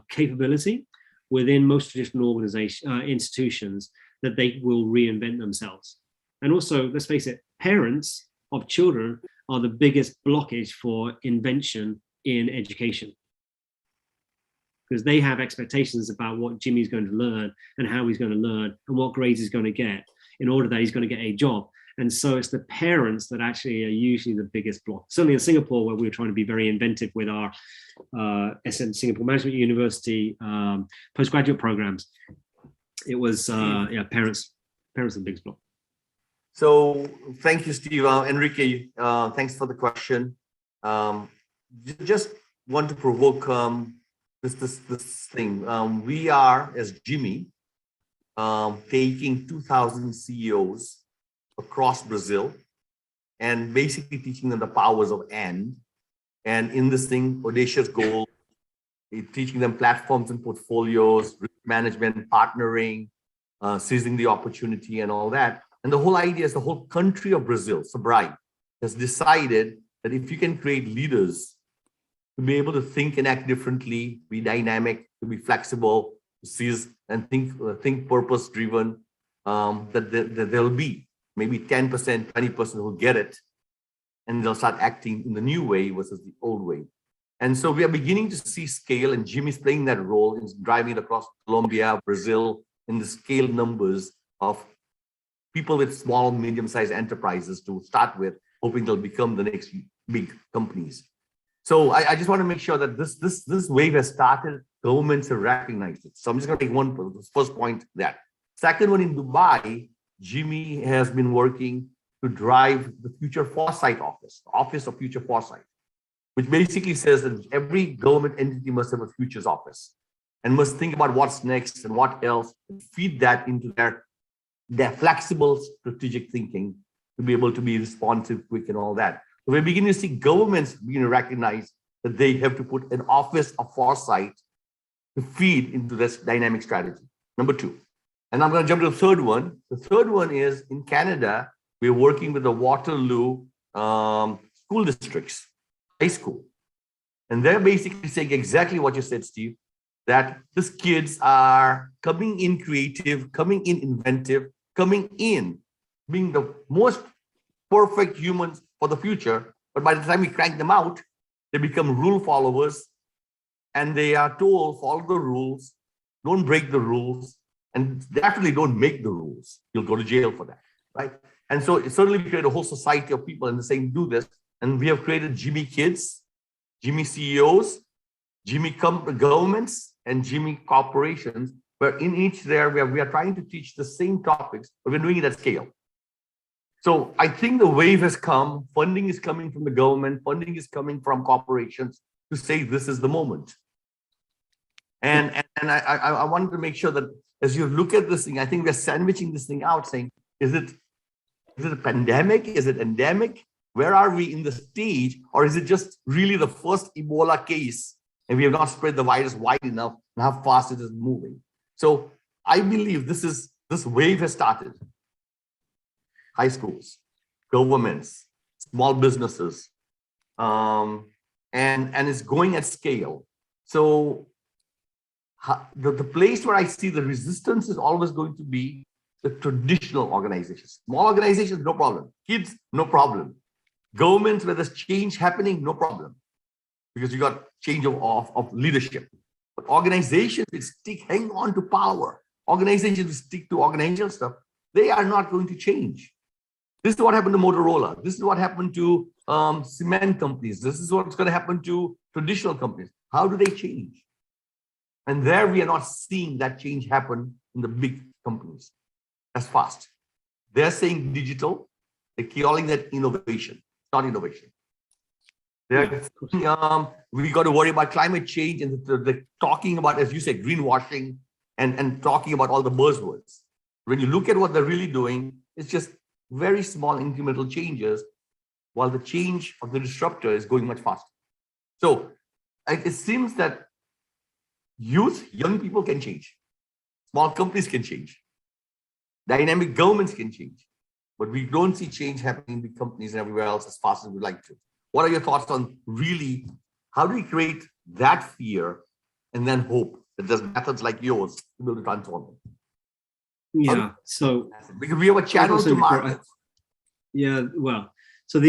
capability within most traditional institutions that they will reinvent themselves. And also, let's face it, parents of children are the biggest blockage for invention in education, because they have expectations about what Jimmy's going to learn and how he's going to learn and what grades he's going to get in order that he's going to get a job. And so it's the parents that actually are usually the biggest block. Certainly in Singapore, where we were trying to be very inventive with our Singapore Management University postgraduate programs, it was parents are the biggest block. So thank you, Steve. Enrique, thanks for the question. Just want to provoke this thing. We are, as GIMI, taking 2,000 CEOs across Brazil and basically teaching them the powers of and in this thing, audacious goal, teaching them platforms and portfolios, risk management, partnering, seizing the opportunity and all that. And the whole idea is the whole country of Brazil, Sebrae, has decided that if you can create leaders to be able to think and act differently, be dynamic, to be flexible, to seize and think purpose-driven, that there'll be maybe 10%, 20% who get it, and they'll start acting in the new way versus the old way. And so we are beginning to see scale, and Jimmy's playing that role in driving it across Colombia, Brazil, in the scale numbers of people with small, medium-sized enterprises to start with, hoping they'll become the next big companies. So I just want to make sure that this wave has started. Governments have recognized it. So I'm just going to take first point that. Second one, in Dubai, Jimmy has been working to drive the Future Foresight Office, the Office of Future Foresight, which basically says that every government entity must have a futures office and must think about what's next and what else, and feed that into their flexible strategic thinking to be able to be responsive, quick, and all that. So we're beginning to see governments beginning to recognize that they have to put an office of foresight to feed into this dynamic strategy. Number 2. And I'm going to jump to the third one. The third one is in Canada, we're working with the Waterloo school districts, high school. And they're basically saying exactly what you said, Steve, that these kids are coming in creative, coming in inventive, coming in being the most perfect humans for the future. But by the time we crank them out, they become rule followers and they are told, follow the rules, don't break the rules, and definitely don't make the rules. You'll go to jail for that, right? And so certainly we create a whole society of people and they're saying, do this. And we have created GIMI kids, GIMI CEOs, GIMI governments, and GIMI corporations, where in each there we are trying to teach the same topics, but we're doing it at scale. So I think the wave has come, funding is coming from the government, funding is coming from corporations to say this is the moment. And I wanted to make sure that as you look at this thing, I think we're sandwiching this thing out saying, is it a pandemic? Is it endemic? Where are we in the stage? Or is it just really the first Ebola case and we have not spread the virus wide enough and how fast it is moving? So I believe this wave has started. High schools, governments, small businesses, and it's going at scale. So the place where I see the resistance is always going to be the traditional organizations. Small organizations, no problem. Kids, no problem. Governments where there's change happening, no problem. Because you got change of leadership. But organizations that hang on to power, organizations that stick to organizational stuff, they are not going to change. This is what happened to Motorola. This is what happened to cement companies. This is what's going to happen to traditional companies. How do they change? And there we are not seeing that change happen in the big companies as fast. They're saying digital. They're calling that innovation, not innovation. They're, we got to worry about climate change, and they're talking about, as you said, greenwashing and talking about all the buzzwords. When you look at what they're really doing, it's just very small incremental changes, while the change of the disruptor is going much faster. So it seems that young people can change, small companies can change, dynamic governments can change, but we don't see change happening in big companies and everywhere else as fast as we'd like to. What are your thoughts on really, how do we create that fear and then hope that there's methods like yours to be able to transform it? Yeah, so because we have a channel to market. Yeah, well, so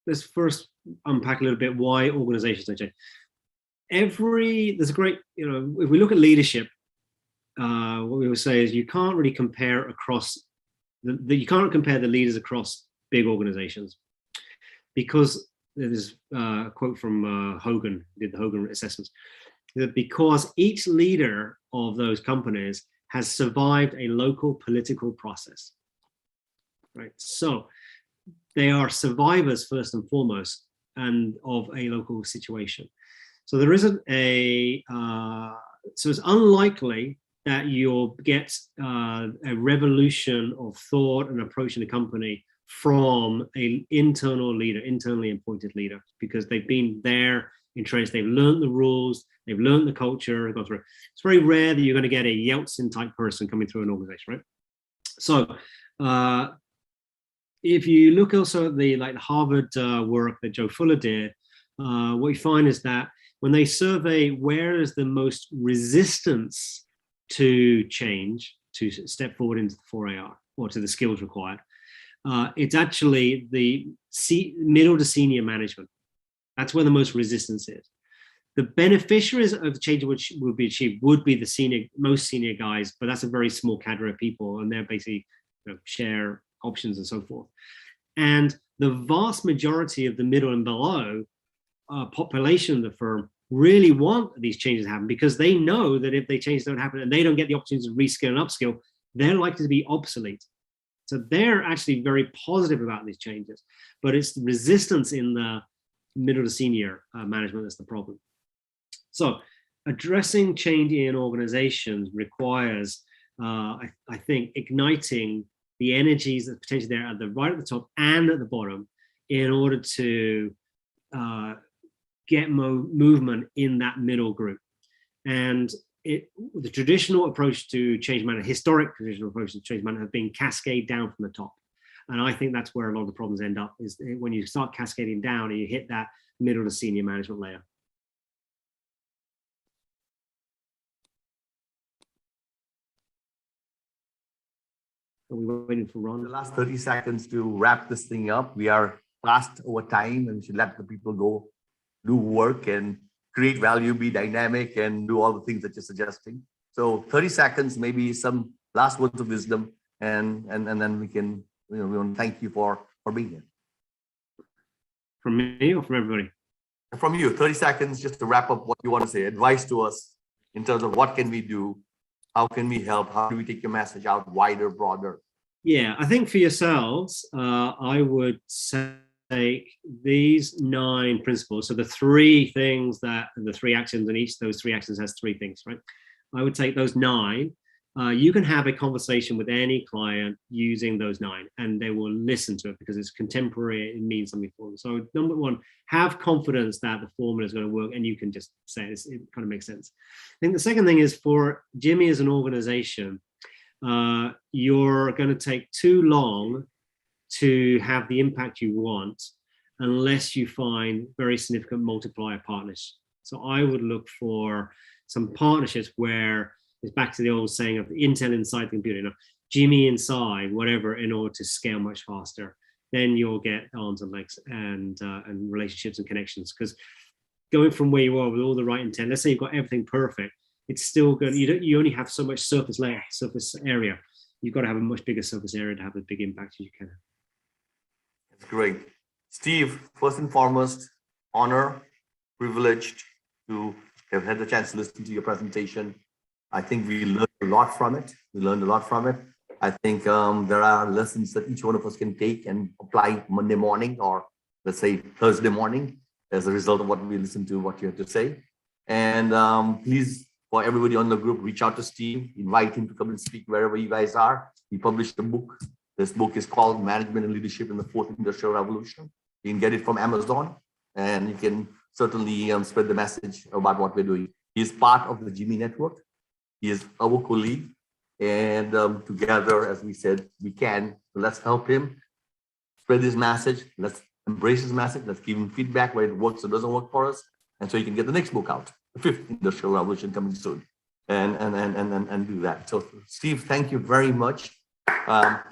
let's first unpack a little bit why organizations don't change. There's a great, if we look at leadership, what we would say is you can't really compare across you can't compare the leaders across big organizations, because there's a quote from Hogan, did the Hogan assessments, that because each leader of those companies has survived a local political process, right? So they are survivors first and foremost, and of a local situation. So there isn't so it's unlikely that you'll get a revolution of thought and approach in a company from an internal leader, internally appointed leader, because they've been there entrenched, they've learned the rules, they've learned the culture, gone through. It's very rare that you're going to get a Yeltsin type person coming through an organization, right? So if you look also at the Harvard work that Joe Fuller did, what you find is that when they survey where is the most resistance to change, to step forward into the 4AR or to the skills required, it's actually the middle to senior management. That's where the most resistance is. The beneficiaries of the change which will be achieved would be the most senior guys, but that's a very small cadre of people, and they're basically share options and so forth. And the vast majority of the middle and below population of the firm really want these changes to happen, because they know that if they changes don't happen and they don't get the opportunity to reskill and upskill, they're likely to be obsolete. So they're actually very positive about these changes, but it's the resistance in the middle to senior management that's the problem. So addressing change in organizations requires, I think, igniting the energies that potentially there at the right at the top and at the bottom in order to get movement in that middle group. And the traditional approach to change management, historic traditional approach to change management, have been cascade down from the top. And I think that's where a lot of the problems end up, is when you start cascading down and you hit that middle to senior management layer. Are we waiting for Ron? The last 30 seconds to wrap this thing up. We are fast over time, and we should let the people go do work and create value, be dynamic, and do all the things that you're suggesting. So 30 seconds, maybe some last words of wisdom, and then we can, we want to thank you for being here. From me or from everybody? From you, 30 seconds just to wrap up what you want to say, advice to us in terms of what can we do, how can we help, how do we take your message out wider, broader? Yeah, I think for yourselves, I would say these 9 principles. So the 3 things that, the 3 actions, and each of those 3 actions has 3 things, right? I would take those 9. You can have a conversation with any client using those 9, and they will listen to it because it's contemporary. It means something for them. So number 1, have confidence that the formula is going to work, and you can just say it. It kind of makes sense. I think the second thing is, for GIMI as an organization, you're going to take too long to have the impact you want unless you find very significant multiplier partners. So I would look for some partnerships where it's back to the old saying of the Intel inside the computer, GIMI inside, whatever, in order to scale much faster. Then you'll get arms and legs and relationships and connections. Because going from where you are with all the right intent, let's say you've got everything perfect, it's still good. You only have so much surface area. You've got to have a much bigger surface area to have a big impact as you can. That's great. Steve, first and foremost, honor, privileged to have had the chance to listen to your presentation. I think we learned a lot from it. I think there are lessons that each one of us can take and apply Monday morning, or let's say Thursday morning, as a result of what we listened to, what you had to say. And please, for everybody on the group, reach out to Steve, invite him to come and speak wherever you guys are. He published a book. This book is called Management and Leadership in the Fourth Industrial Revolution. You can get it from Amazon, and you can certainly spread the message about what we're doing. He is part of the GIMI network. He is our colleague, and together, as we said, we can. So let's help him spread his message. Let's embrace his message. Let's give him feedback where it works or doesn't work for us, and so you can get the next book out, the Fifth Industrial Revolution, coming soon, and do that. So, Steve, thank you very much.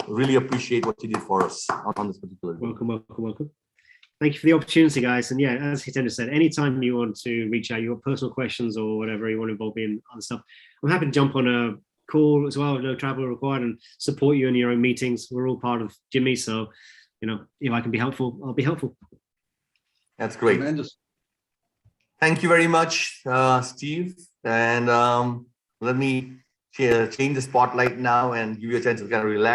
Really appreciate what you did for us on this particular day. Welcome. Thank you for the opportunity, guys. And yeah, as Hitendra said, anytime you want to reach out, your personal questions or whatever you want to involve in other stuff, I'm happy to jump on a call as well, no travel required, and support you in your own meetings. We're all part of GIMI, so if I can be helpful, I'll be helpful. That's great. Tremendous. Thank you very much, Steve. And let me change the spotlight now and give you a chance to kind of relax.